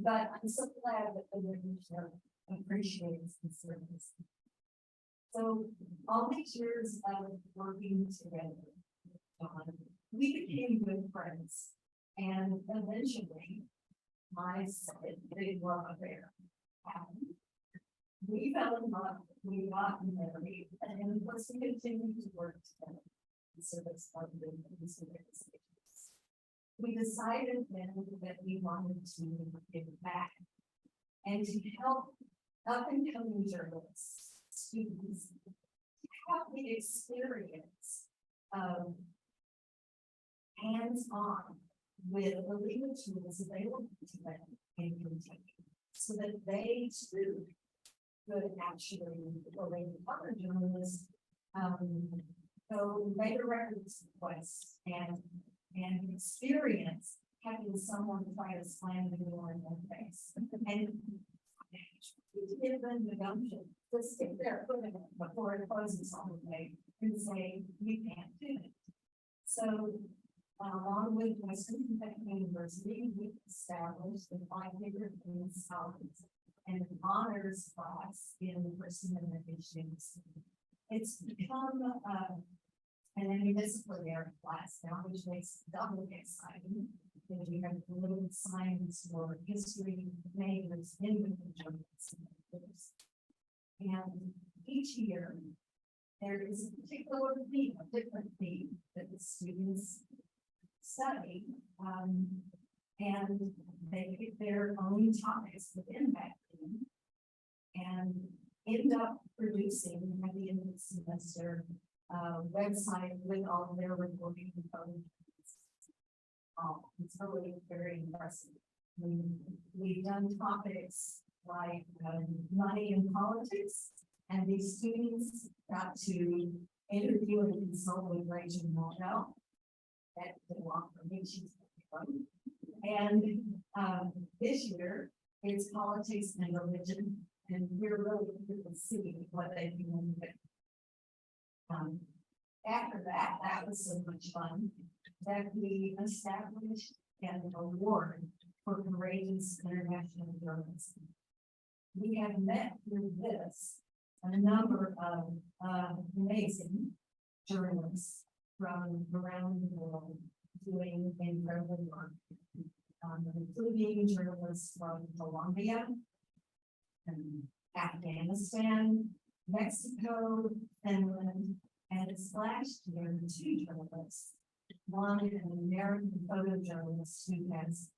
but I'm so glad that the membership appreciates the service. So all these years of working together, John, we became good friends, and eventually my second big love affair happened. We fell in love, we got married, and let's continue to work together in service of the organizations. We decided then that we wanted to give back and to help up and coming journalists, students, have the experience of hands-on with the legal tools available to them in Kentucky, so that they too could actually, like other journalists, go make a records request and experience having someone try to slam the door in their face. And to give them the gumption to stick their foot in it before it closes all the way and say, you can't do it. So, along with Western Kentucky University, we established the 500 scholars and an honors class in First Amendment issues. It's become an interdisciplinary class now, which makes it doubly exciting because you have political science or history majors in the journalists. And each year there is a particular theme, a different theme that the students study, and they pick their own topics within that theme and end up producing at the end of the semester website with all of their reporting components. It's really very impressive. We've done topics like money and politics, and these students got to interview and consult with Rachel Mortel. That did a lot for me. She's fun. And this year it's politics and religion, and we're really good to see what they can do. After that, that was so much fun that we established an award for courageous international journalism. We have met through this a number of amazing journalists from around the world doing incredible work, including journalists from Colombia and Afghanistan, Mexico, Finland, and this last year, 2 journalists, one an American photojournalist who has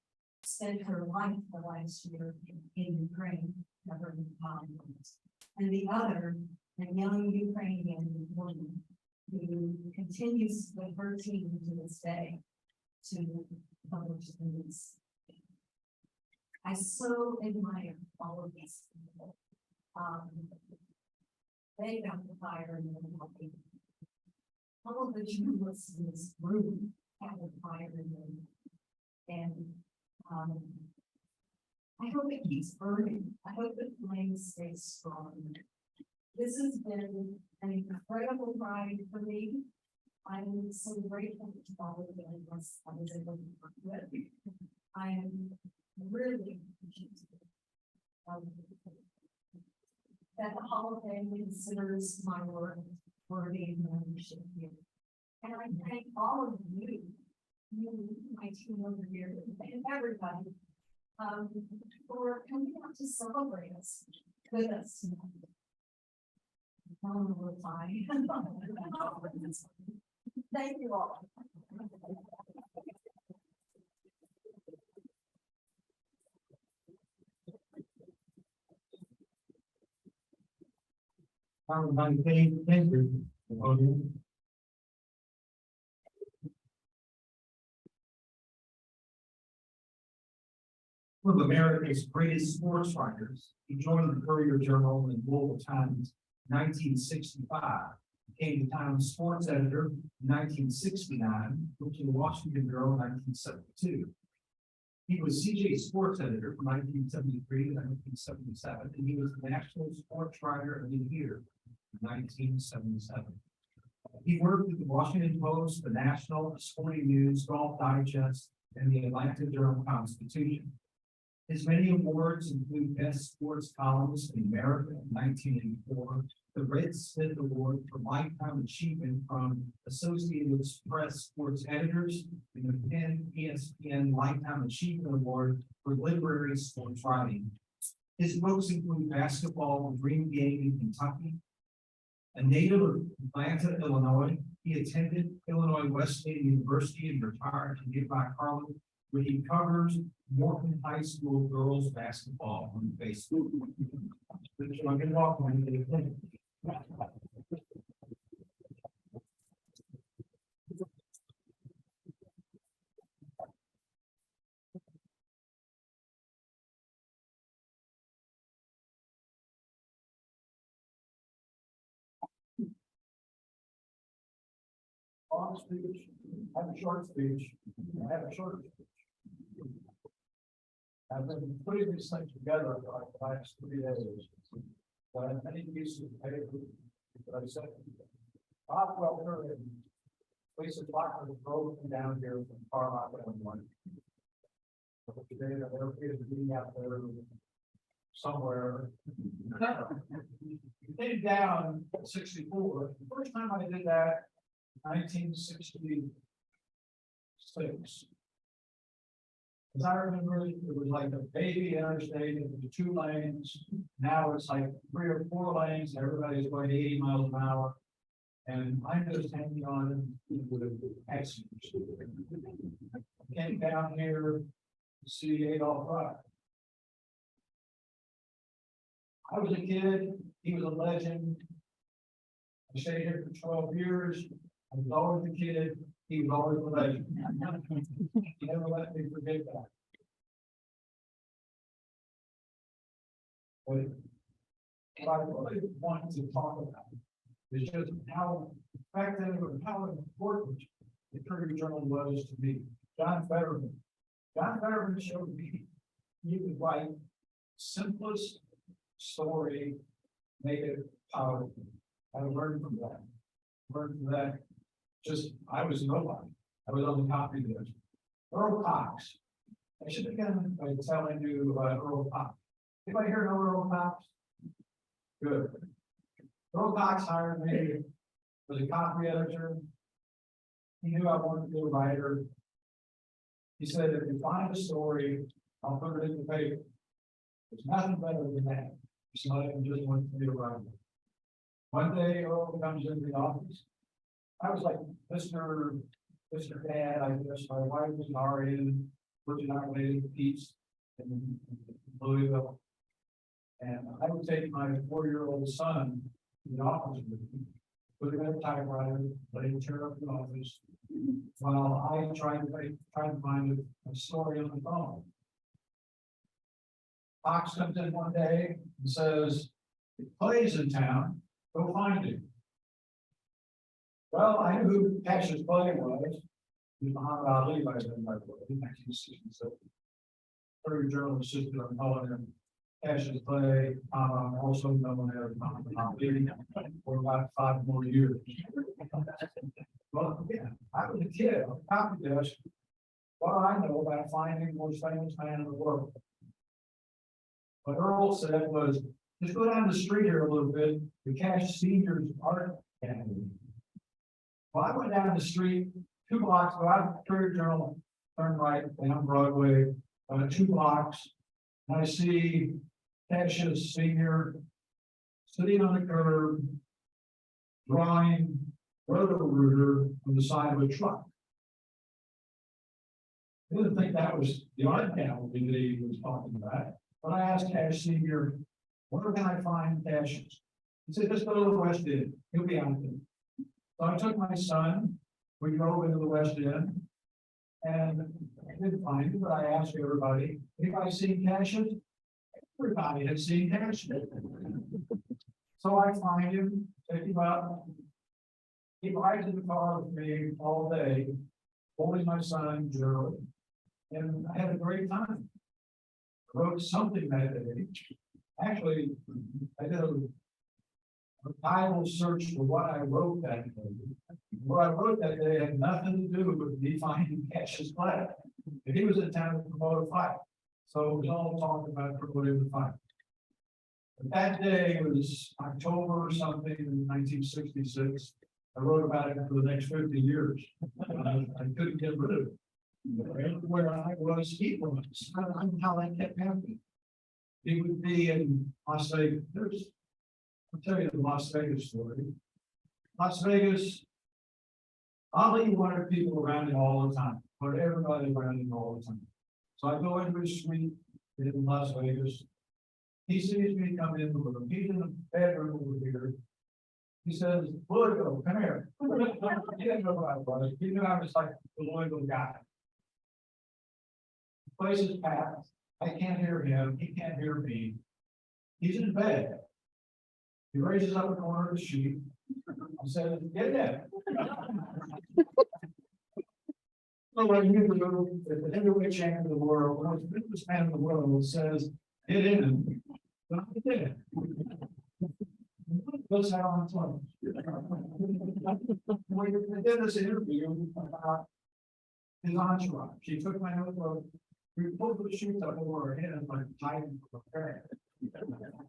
spent her life the last year in Ukraine covering conflict, and the other, a young Ukrainian woman who continues with her team to this day to publish news. I so admire all of these people. They got the fire in them. All of the journalists in this room have a fire in them. And I hope it keeps burning. I hope the flame stays strong. This has been an incredible ride for me. I'm so grateful to all of them. I was able to work with. I am really appreciative that the Hall of Fame considers my work worthy of membership here. And I thank all of you, my team over here, and everybody, for coming out to celebrate us with us tonight. Thank you all. Thank you. One of America's greatest sports writers, he joined the Courier-Journal and Louisville Times in 1965, became the Times sports editor in 1969, moved to the Washington Bureau in 1972. He was CJ sports editor from 1973 to 1977, and he was the National Sports Writer of the Year in 1977. He worked at the Washington Post, the National, Sporting News, Golf Digest, and the Atlanta Journal-Constitution. His many awards include Best Sports Columnist in America in 1984, the Red Smith Award for Lifetime Achievement from Associated Press Sports Editors, and the Penn ESPN Lifetime Achievement Award for Literary Sports Writing. His books include Basketball, The Dream Game in Kentucky. A native of Atlanta, Illinois, he attended Illinois Wesleyan University and retired to nearby Carlin, where he covers Morton High School girls basketball on Facebook. Long speech, have a short speech, have a short speech. I've been putting this thing together for like the last 3 days. So I have many pieces of paper that I sent. Bob Welker and Lisa Blocker drove me down here from Carlisle, Illinois. Today they're meeting out there somewhere. We came down 64. The first time I did that, 1966. As I remember, it was like a baby interstate, it was 2 lanes. Now it's like 3 or 4 lanes, and everybody's going 80 miles an hour. And I'm just hanging on with accidents. I came down here to see Adolph Rupp. I was a kid, he was a legend. I stayed here for 12 years. I was always a kid, he was always a legend. He never let me forget that. But what I really want to talk about is just how effective or how important the Courier-Journal was to me. John Fetterman showed me you could write simplest story, make it powerful. I learned from that. Just, I was nobody. I was on the copy list. Earl Cox. I should begin by telling you about Earl Cox. Anybody here know Earl Cox? Good. Earl Cox hired me as a copy editor. He knew I wanted to be a writer. He said, if you find a story, I'll put it in the paper. There's nothing better than that. Somebody just wants to be a writer. One day, Earl comes into the office. I was like, Mr. Dad, I guess my wife was an RN, working out related to peace in Louisville. And I would take my 4-year-old son to the office with me, put him in a typewriter, let him tear up the office, while I tried to find a story on the phone. Fox comes in one day and says, "It plays in town, go find it." Well, I knew who Cassius Clay was. He was Muhammad Ali by then, by the way, in 1967. Courier-Journal assisted on calling him Cassius Clay, also known as Muhammad Ali, for about 5 more years. Well, yeah, I was a kid on the copy desk. What do I know about finding the most famous man in the world? What Earl said was, just go down the street here a little bit, the Cash Senior's Art Gallery. Well, I went down the street 2 blocks, go out of the Courier-Journal, turn right down Broadway, 2 blocks, and I see Cassius Senior sitting on the curb, drawing Roto-Rooter on the side of a truck. I didn't think that was the art gallery that he was talking about, but I asked Cash Senior, where can I find Cassius? He said, just go to the West End, he'll be out there. So I took my son, we drove into the West End, and I didn't find him, but I asked everybody, anybody seen Cassius? Everybody had seen Cassius. So I find him, take him up. He rides in the car with me all day, holding my son, Gerald, and I had a great time. I wrote something that day. Actually, I did a title search for what I wrote that day. What I wrote that day had nothing to do with me finding Cassius Clay. He was in town to promote a fight. So it was all talking about promoting the fight. But that day was October or something in 1966. I wrote about it for the next 50 years. I couldn't get rid of it. Where I was, he was. I don't know how that kept happening. He would be in Las Vegas. I'll tell you the Las Vegas story. Las Vegas, Ali wanted people around him all the time, but everybody around him all the time. So I go into his suite in Las Vegas. He sees me come in the room. He's in the bedroom over here. He says, Louisville, come here. He didn't know who I was. He knew I was like the Louisville guy. The place is packed. I can't hear him. He can't hear me. He's in bed. He raises up a corner of the sheet and says, get in. So I knew the heavyweight champion of the world, the most famous man in the world, says, get in. But I did. Let's have on fun. We did this interview about his entourage. He took my notebook, we pulled the sheets up over our head like typing for a parrot.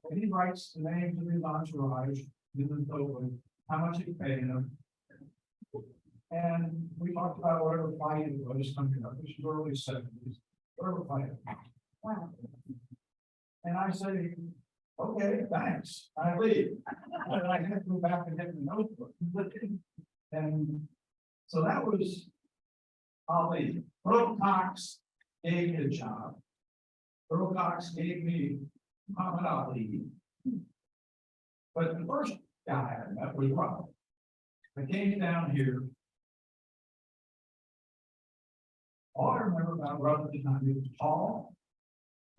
And he writes the names of his entourage in the notebook, how much he paid him. And we talked about whatever fight it was coming up, which was early 70s, whatever fight. Wow. And I say, okay, thanks. I leave. And I had to go back and get the notebook. And so that was Ali. Earl Cox gave me a job. Earl Cox gave me Muhammad Ali. But the first guy I met was Rob. I came down here. All I remember about Robert is he was tall,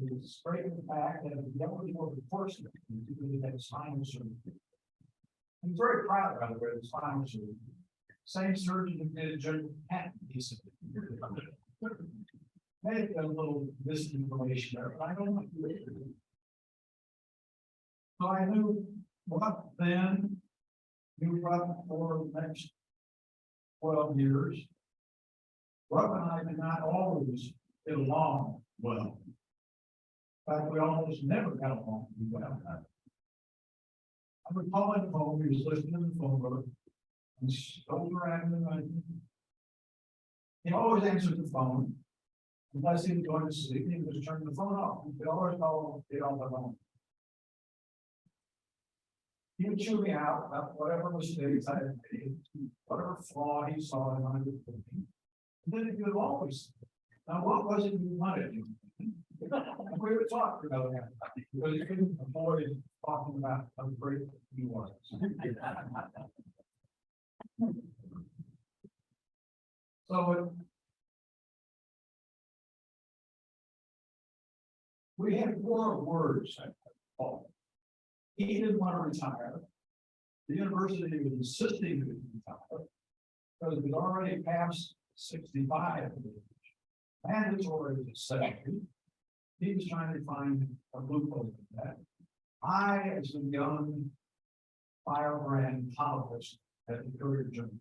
Despite the fact that the only one person who really had spinal surgery. I'm very proud, by the way, of the spinal surgery. Same surgeon who did General Patton, he said. Maybe a little misinformation there, but I don't know. So I knew what then, knew what for the next 12 years. Rob and I did not always get along well. In fact, we almost never got along well. I would call him home, he was listening to the phone book, and shoulder around the night. He always answered the phone, unless he was going to sleep, he would just turn the phone off. He could always call, get on the phone. He would chew me out about whatever mistakes I had made, whatever flaw he saw in my good thinking. And then he would always, now what was it you wanted? We would talk for another half, because he couldn't avoid talking about how great he was. So we had 4 words. He didn't want to retire. The university was insisting that he retire because it was already past 65. Mandatory to 70. He was trying to find a loophole in that. I, as a young firebrand politician at the Courier-Journal,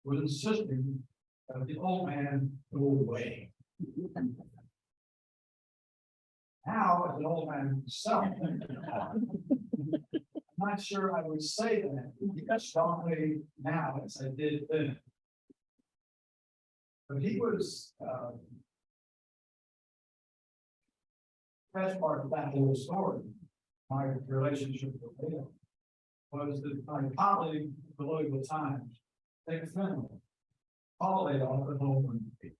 was insisting that the old man go away. Now, as an old man himself, I'm not sure I would say that strongly now as I did then. But he was best part of that whole story, my relationship with him, was that my colleague, the Louisville Times, Dick Fenley, called it off at home one day.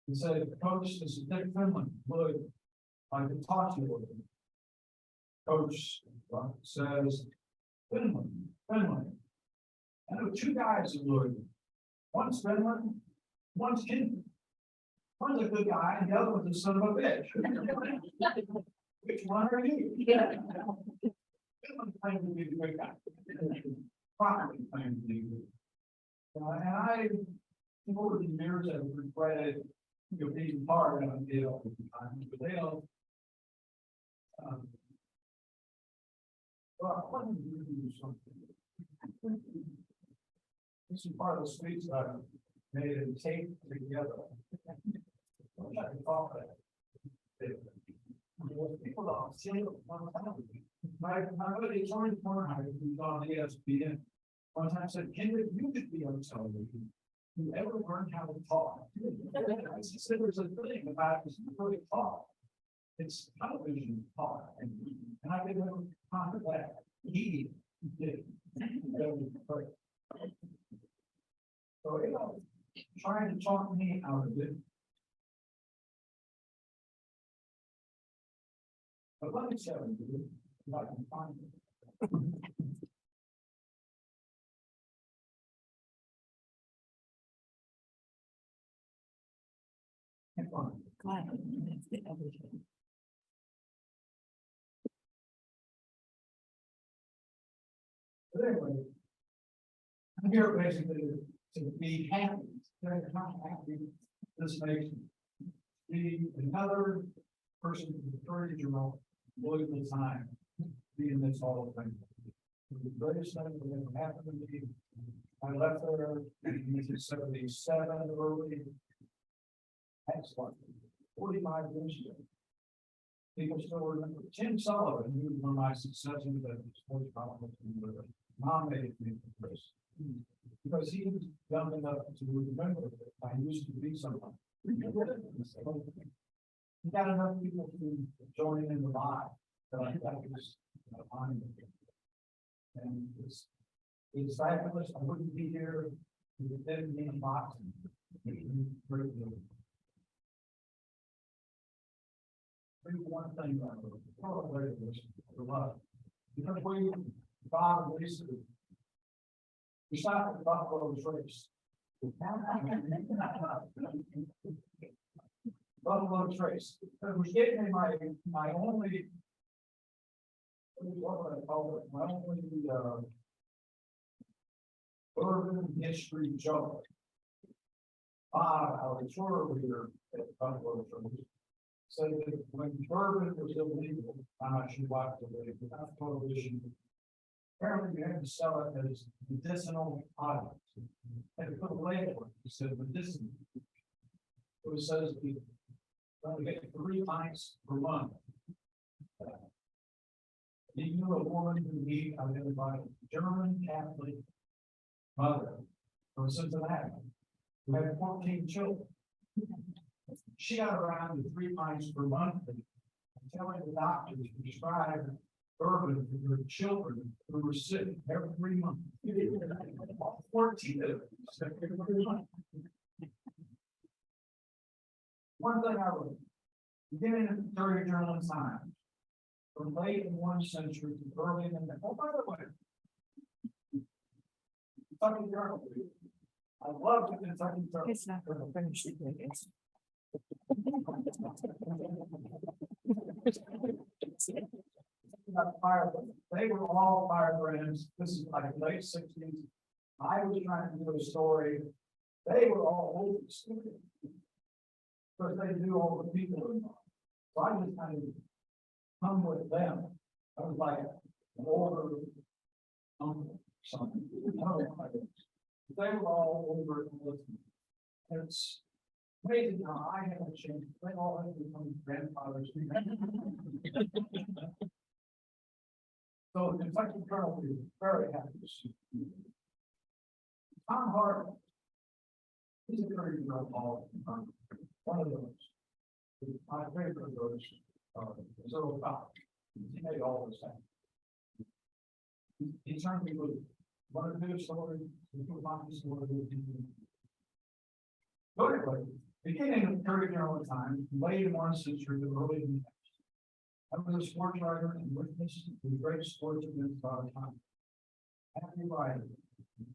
He said, "Coach, this is Dick Fenley. Look, I can talk to you with him." Coach says, Fenley, I know 2 guys in Louisville. One's Fenley, one's King. One's a good guy, and the other one's a son of a bitch. Which one are you? Fenley claimed to be the good guy. Probably claimed to be good. And I, over the years, have regretted being part of the deal at the time, but they don't. Well, I wanted to do something. This is part of the speech that I made and taped together. I can talk about it. People don't see it. My buddy Tony Cornhide, who's on ESPN, one time said, "Kendrick, you could be on television. You ever learn how to talk?" I said, "There's a thing about this really talk. It's television talk." And I didn't have time for that. He did. So, trying to talk me out of it. But let me show you if I can find it. But anyway, I'm here basically to be happy. They're not happy. This makes me another person from the Courier-Journal, Louisville Times, be in this Hall of Fame. The greatest thing that ever happened to me. I left there in 1977 early. Excellent. 45 years ago. People still remember Tim Sullivan, who was one of my successors at the sports conference, nominated me for this. Because he was young enough to remember that I used to be someone. He got enough people to join in the vibe that I thought was on. And it's fabulous. I wouldn't be here if it didn't mean boxing. One thing about it, because Bob and Lisa, we stopped at Buffalo's race. Buffalo Trace. It was getting me my only. What would I call it? My only urban history joke. Our tour leader at Buffalo Trace said that when bourbon was illegal, I'm not sure why it was illegal, without prohibition. Apparently, you had to sell it as medicinal products. Had to put a label on it. He said medicinal. It says we only get 3 pints per month. He knew a woman who he identified as a German Catholic mother from Cincinnati who had 14 children. She got around to 3 pints per month and telling the doctors to prescribe bourbon for her children who were sick every month. 14 of them. One thing I wrote, beginning of the Courier-Journal time, from late in 1 century to early in the, oh, by the way, Kentucky Journal. I love the Kentucky Journal. It's not going to finish it. They were all firebrands. This is like late 60s. I was trying to do a story. They were all old students. Because they knew all the people involved. So I just kind of come with them. I was like an older uncle, something. I don't know how it is. They were all over and listening. It's amazing how I haven't changed. They all have become grandfathers. So the Kentucky Journal is very happy to see you. Tom Hart, he's a very good all. One of those. My favorite of those is Earl Cox. He made all this happen. He turned me with one of the stories, so anyway, beginning of Courier-Journal time, late in 1 century, the early in the next. I was a sports writer and witnessed the great sports events of our time. Happy writing,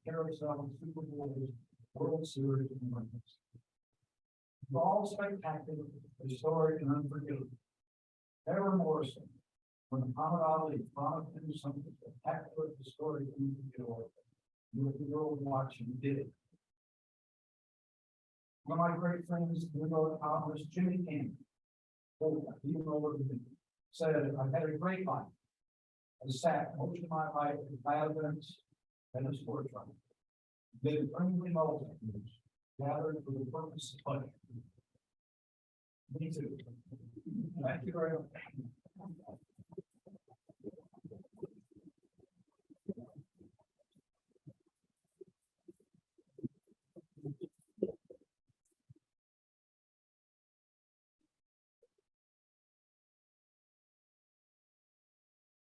carousel, Super Bowls, World Series, and Olympics. All spectacular, historic, and unforgettable. Ever more so, when Muhammad Ali promised to do something spectacular, historic, and unforgettable, you the world watching did it. One of my great friends, who wrote accomplished Jimmy King, said, I've had a great life. I sat most of my life in violence and a sports writer. Been friendly multitudes gathered for the purpose of pleasure. Me too. Thank you very much.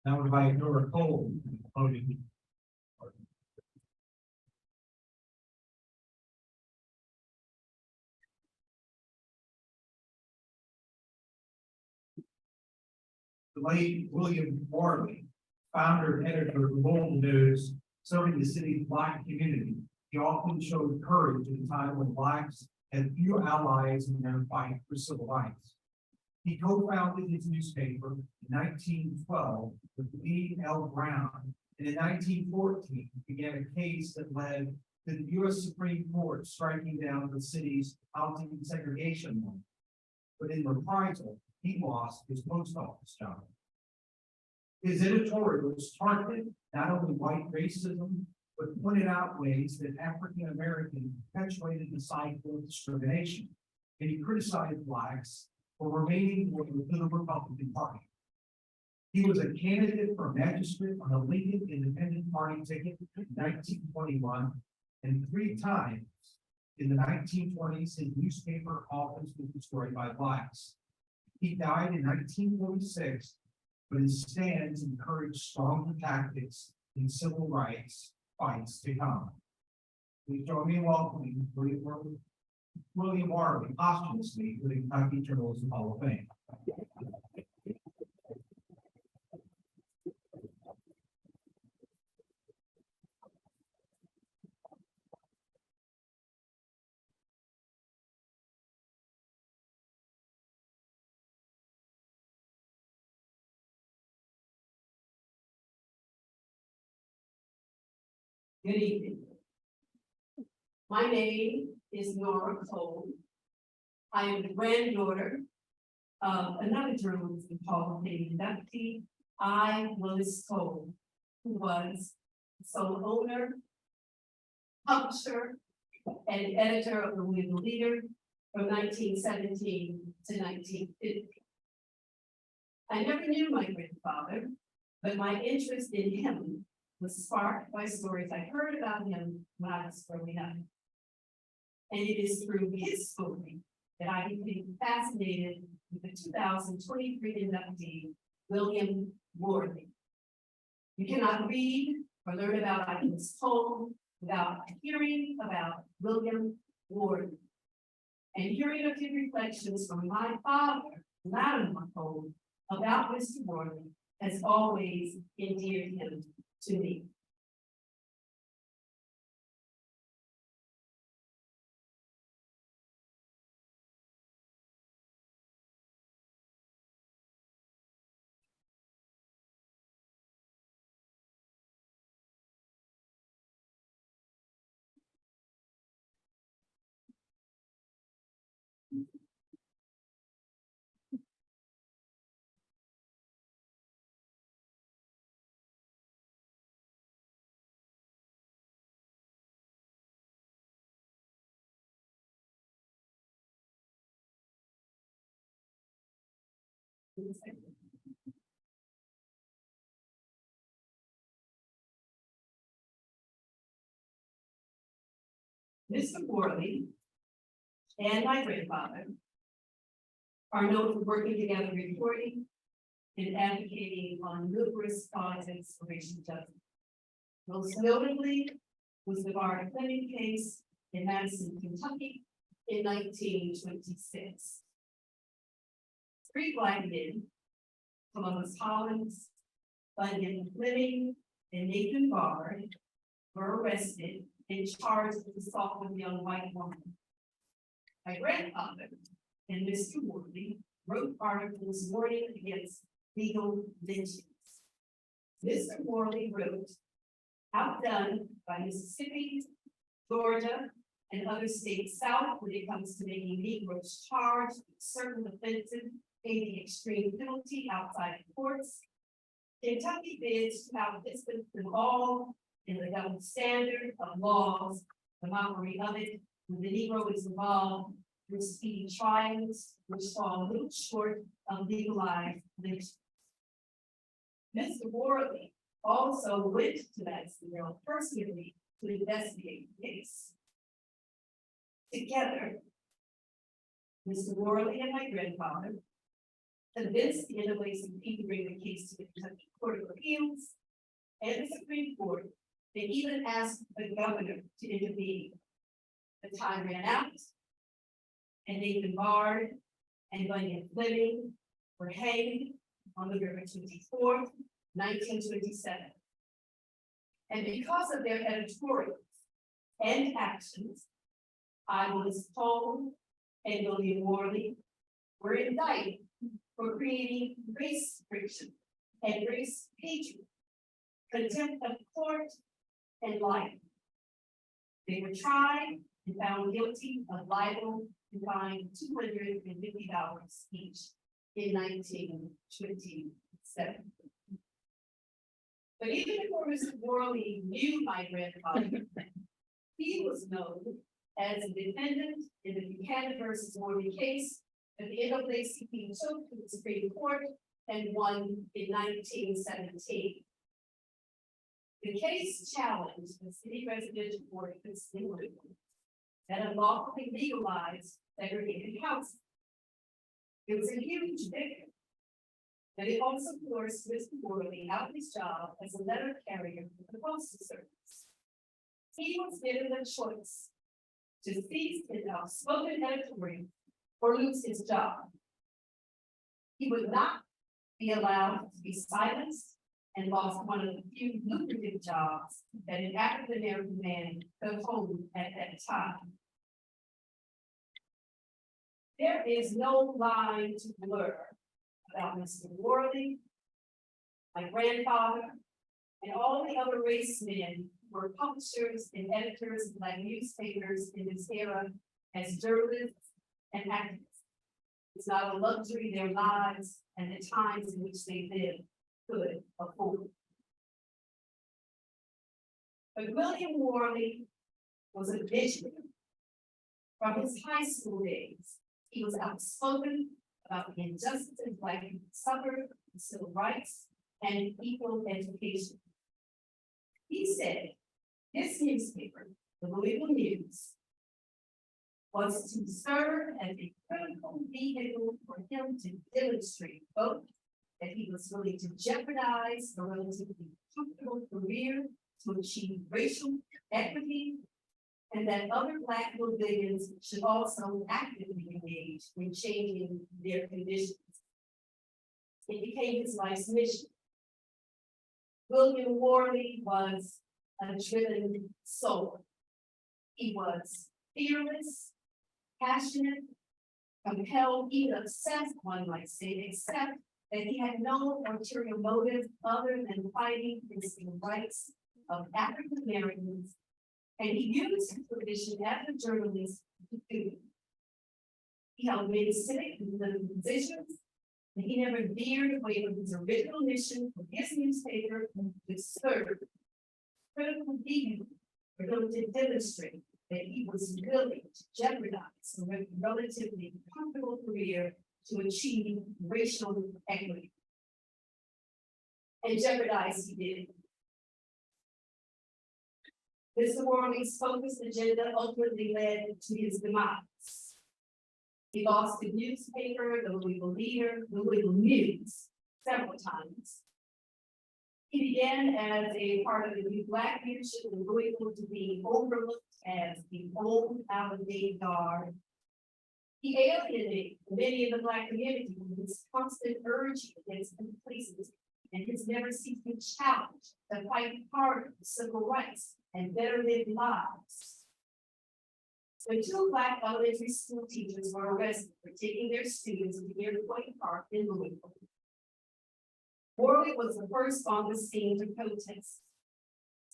Now, if I ignore a cold, the late William Morley, founder and editor of the Louisville News, serving the city's Black community. He often showed courage at a time when Blacks had few allies in their fight for civil rights. He co-founded his newspaper in 1912 with E. L. Brown, and in 1914 began a case that led to the U.S. Supreme Court striking down the city's housing segregation law. But in reprisal, he lost his post office job. His editorials targeted not only white racism, but pointed out ways that African Americans perpetuated the cycle of discrimination, and he criticized Blacks for remaining loyal to the Republican Party. He was a candidate for magistrate on the Lincoln Independent Party ticket in 1921, and 3 times in the 1920s, his newspaper office was destroyed by Blacks. He died in 1946, but his stands encouraged stronger tactics in civil rights fights to come. Please join me in welcoming William Morley posthumously to the Kentucky Journalism Hall of Fame. Good evening. My name is Nora Cole. I am the granddaughter of another journalist called the inductee, Willis Cole, who was sole owner, publisher, and editor of the Louisville Leader from 1917 to 1950. I never knew my grandfather, but my interest in him was sparked by stories I heard about him when I was growing up. And it is through his story that I became fascinated with the 2023 inductee, William Worley. You cannot read or learn about Willis Cole without hearing about William Worley. And hearing a few reflections from my father, Latimer Cole, about Mr. Worley has always endeared him to me. Mr. Worley and my grandfather are known for working together, reporting and advocating on numerous causes for racial justice. Most notably was the Bar Fleming case in Madison, Kentucky in 1926. 3 Black men, Columbus Hollins, Bunyan Fleming, and Nathan Bard, were arrested and charged with assault with a young white woman. My grandfather and Mr. Worley wrote articles warning against legal lynchings. Mr. Worley wrote, outdone by Mississippi, Georgia, and other states south when it comes to making Negroes charged with certain offenses, paying extreme penalty outside the courts. Kentucky bids to have distance involved in the double standard of laws, the mockery of it, when the Negro is involved through speedy trials, which fall a little short of legalized lynchings. Mr. Worley also went to Lexington personally to investigate the case. Together, Mr. Worley and my grandfather convinced the NAACP to bring the case to the Kentucky Court of Appeals and the Supreme Court. They even asked the governor to intervene. The time ran out, and Nathan Bard and Bunyan Fleming were hanged on November 24th, 1927. And because of their editorials and actions, Willis Cole and William Worley were indicted for creating race friction and race hatred, contempt of court, and libel. They were tried and found guilty of libel and fined $250 each in 1927. But even before Mr. Worley knew my grandfather, he was known as a defendant in the Buchanan versus Worley case that the NAACP took to the Supreme Court and won in 1917. The case challenged the city residential ordinance in Louisville that unlawfully legalized segregated housing. It was a huge victory, but it also forced Mr. Worley out of his job as a letter carrier for the Postal Service. He was given the choice to cease his outspoken editorial or lose his job. He would not be allowed to be silenced and lost one of the few lucrative jobs that an African-American man could hold at that time. There is no line to blur about Mr. Worley, my grandfather, and all the other race men were publishers and editors of Black newspapers in this era as journalists and activists. It's not a luxury their lives and the times in which they lived could afford. But William Worley was a visionary. From his high school days, he was outspoken about the injustices Black people suffered, civil rights, and equal education. He said this newspaper, the Louisville News, was to serve as a critical vehicle for him to demonstrate both that he was willing to jeopardize a relatively comfortable career to achieve racial equity, and that other Black Louisvillians should also actively engage in changing their conditions. It became his life's mission. William Worley was a driven soul. He was fearless, passionate, compelled, even obsessed, one might say, except that he had no ulterior motive other than fighting for the civil rights of African Americans, and he used his position as a journalist to do it. He held many civic and political positions, and he never veered away from his original mission for his newspaper to serve critical vehicle for him to demonstrate that he was willing to jeopardize a relatively comfortable career to achieve racial equity. And jeopardize he did. Mr. Worley's focused agenda ultimately led to his demise. He lost the newspaper, the Louisville Leader, the Louisville News, several times. He began as a part of the new Black leadership in Louisville to be overlooked as the old out-of-date guard. He alienated many in the Black community with his constant urging against complacency and his never ceasing challenge to fight harder for civil rights and better lived lives. When two Black elementary school teachers were arrested for taking their students to Courier-Journal Park in Louisville, Worley was the first on the scene to protest,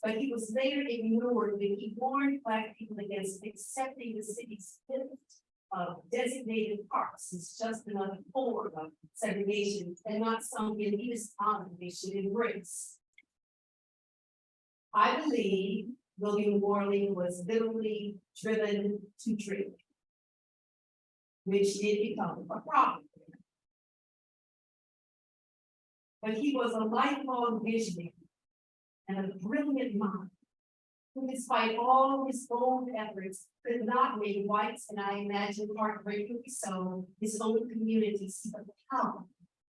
but he was later ignored when he warned Black people against accepting the city's spirit of designated parks as just another form of segregation and not something elitist honor they should embrace. I believe William Worley was literally driven to drink, which did become a problem. But he was a lifelong visionary and a brilliant mind who, despite all his bold efforts, could not make whites, and I imagine heartbreakingly so, his own community see the power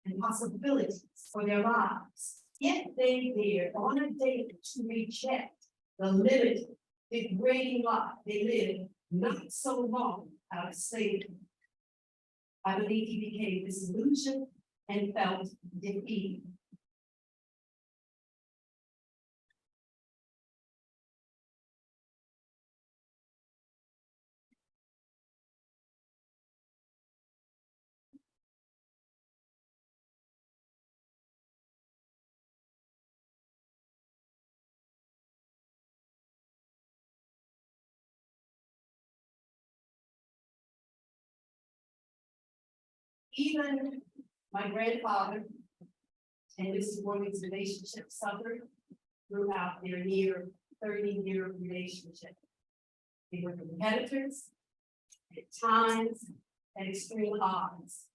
and possibilities for their lives. Yet they dared on a daily to reject the limited, degrading life they lived not so long out of slavery. I believe he became disillusioned and felt defeated. Even my grandfather and Mr. Worley's relationship suffered throughout their near 30-year relationship. They were competitors, at times at extreme odds.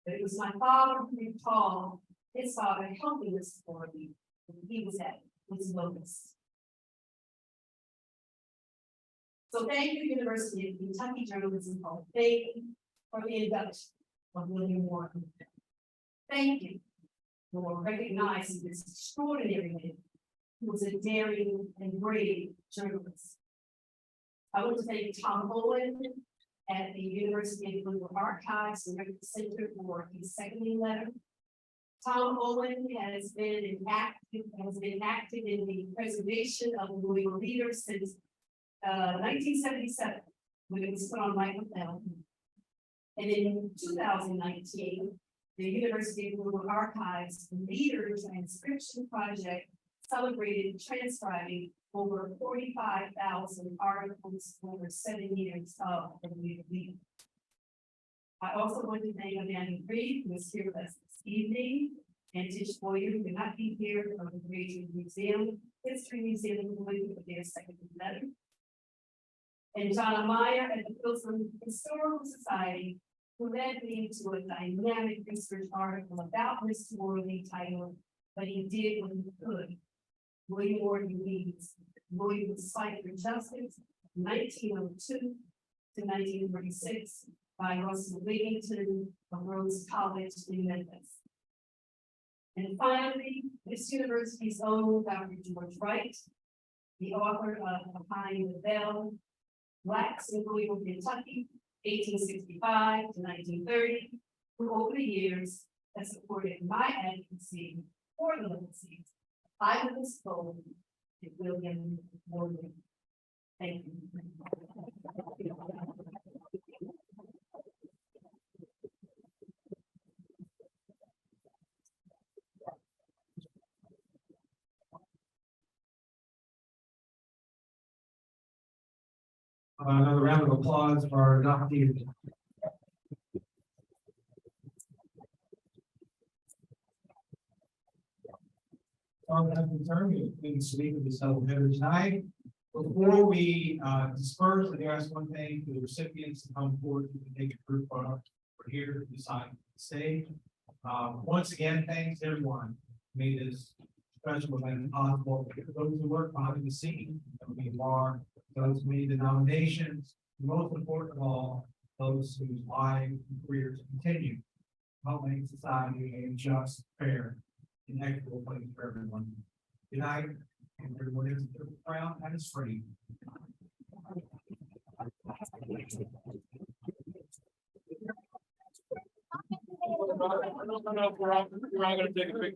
But it was my father who recalled his father helping Mr. Worley when he was at his lowest. So thank you, University of Kentucky Journalism Hall of Fame, for the induction of William Worley. Thank you for recognizing this extraordinary man who was a daring and brave journalist. I want to thank Tom Owen at the University of Louisville Archives and Record Center for his seconding letter. Tom Owen has been active in the preservation of the Louisville Leader since 1977, when it was put on microfilm. And in 2019, the University of Louisville Archives Leader Transcription Project celebrated transcribing over 45,000 articles over 7 years of the WEKU. I also want to thank Amanda Reed, who is here with us this evening, and Tish Boyer, who cannot be here from the Creason Museum, History Museum in Louisville, for their second letter. And John Meyer at the Pilsen Historical Society, who led me to a dynamic research article about Mr. Worley titled, "But He Did What He Could." William Morton Reed's Louisville's Fight for Justice, 1902 to 1946, by Russell Wigington of Rhodes College in Memphis. And finally, this university's own Dr. George Wright, the author of Behind the Veil, Blacks in Louisville, Kentucky, 1865 to 1930, who over the years has supported my advocacy for the legacies I was told it will get more. Thank you. Another round of applause for our adoptees. We speak with the subcommittee tonight. Before we disperse, I do ask one thing for the recipients to come forward to take a group photo. We're here to decide the stage. Once again, thanks everyone who made this special event possible. Those who work behind the scene, we are those who made the nominations, most important of all, those whose lives and careers continue. Help make society a just, fair, and equitable place for everyone. Good night, and everyone is proud and is free. We're all gonna take a picture.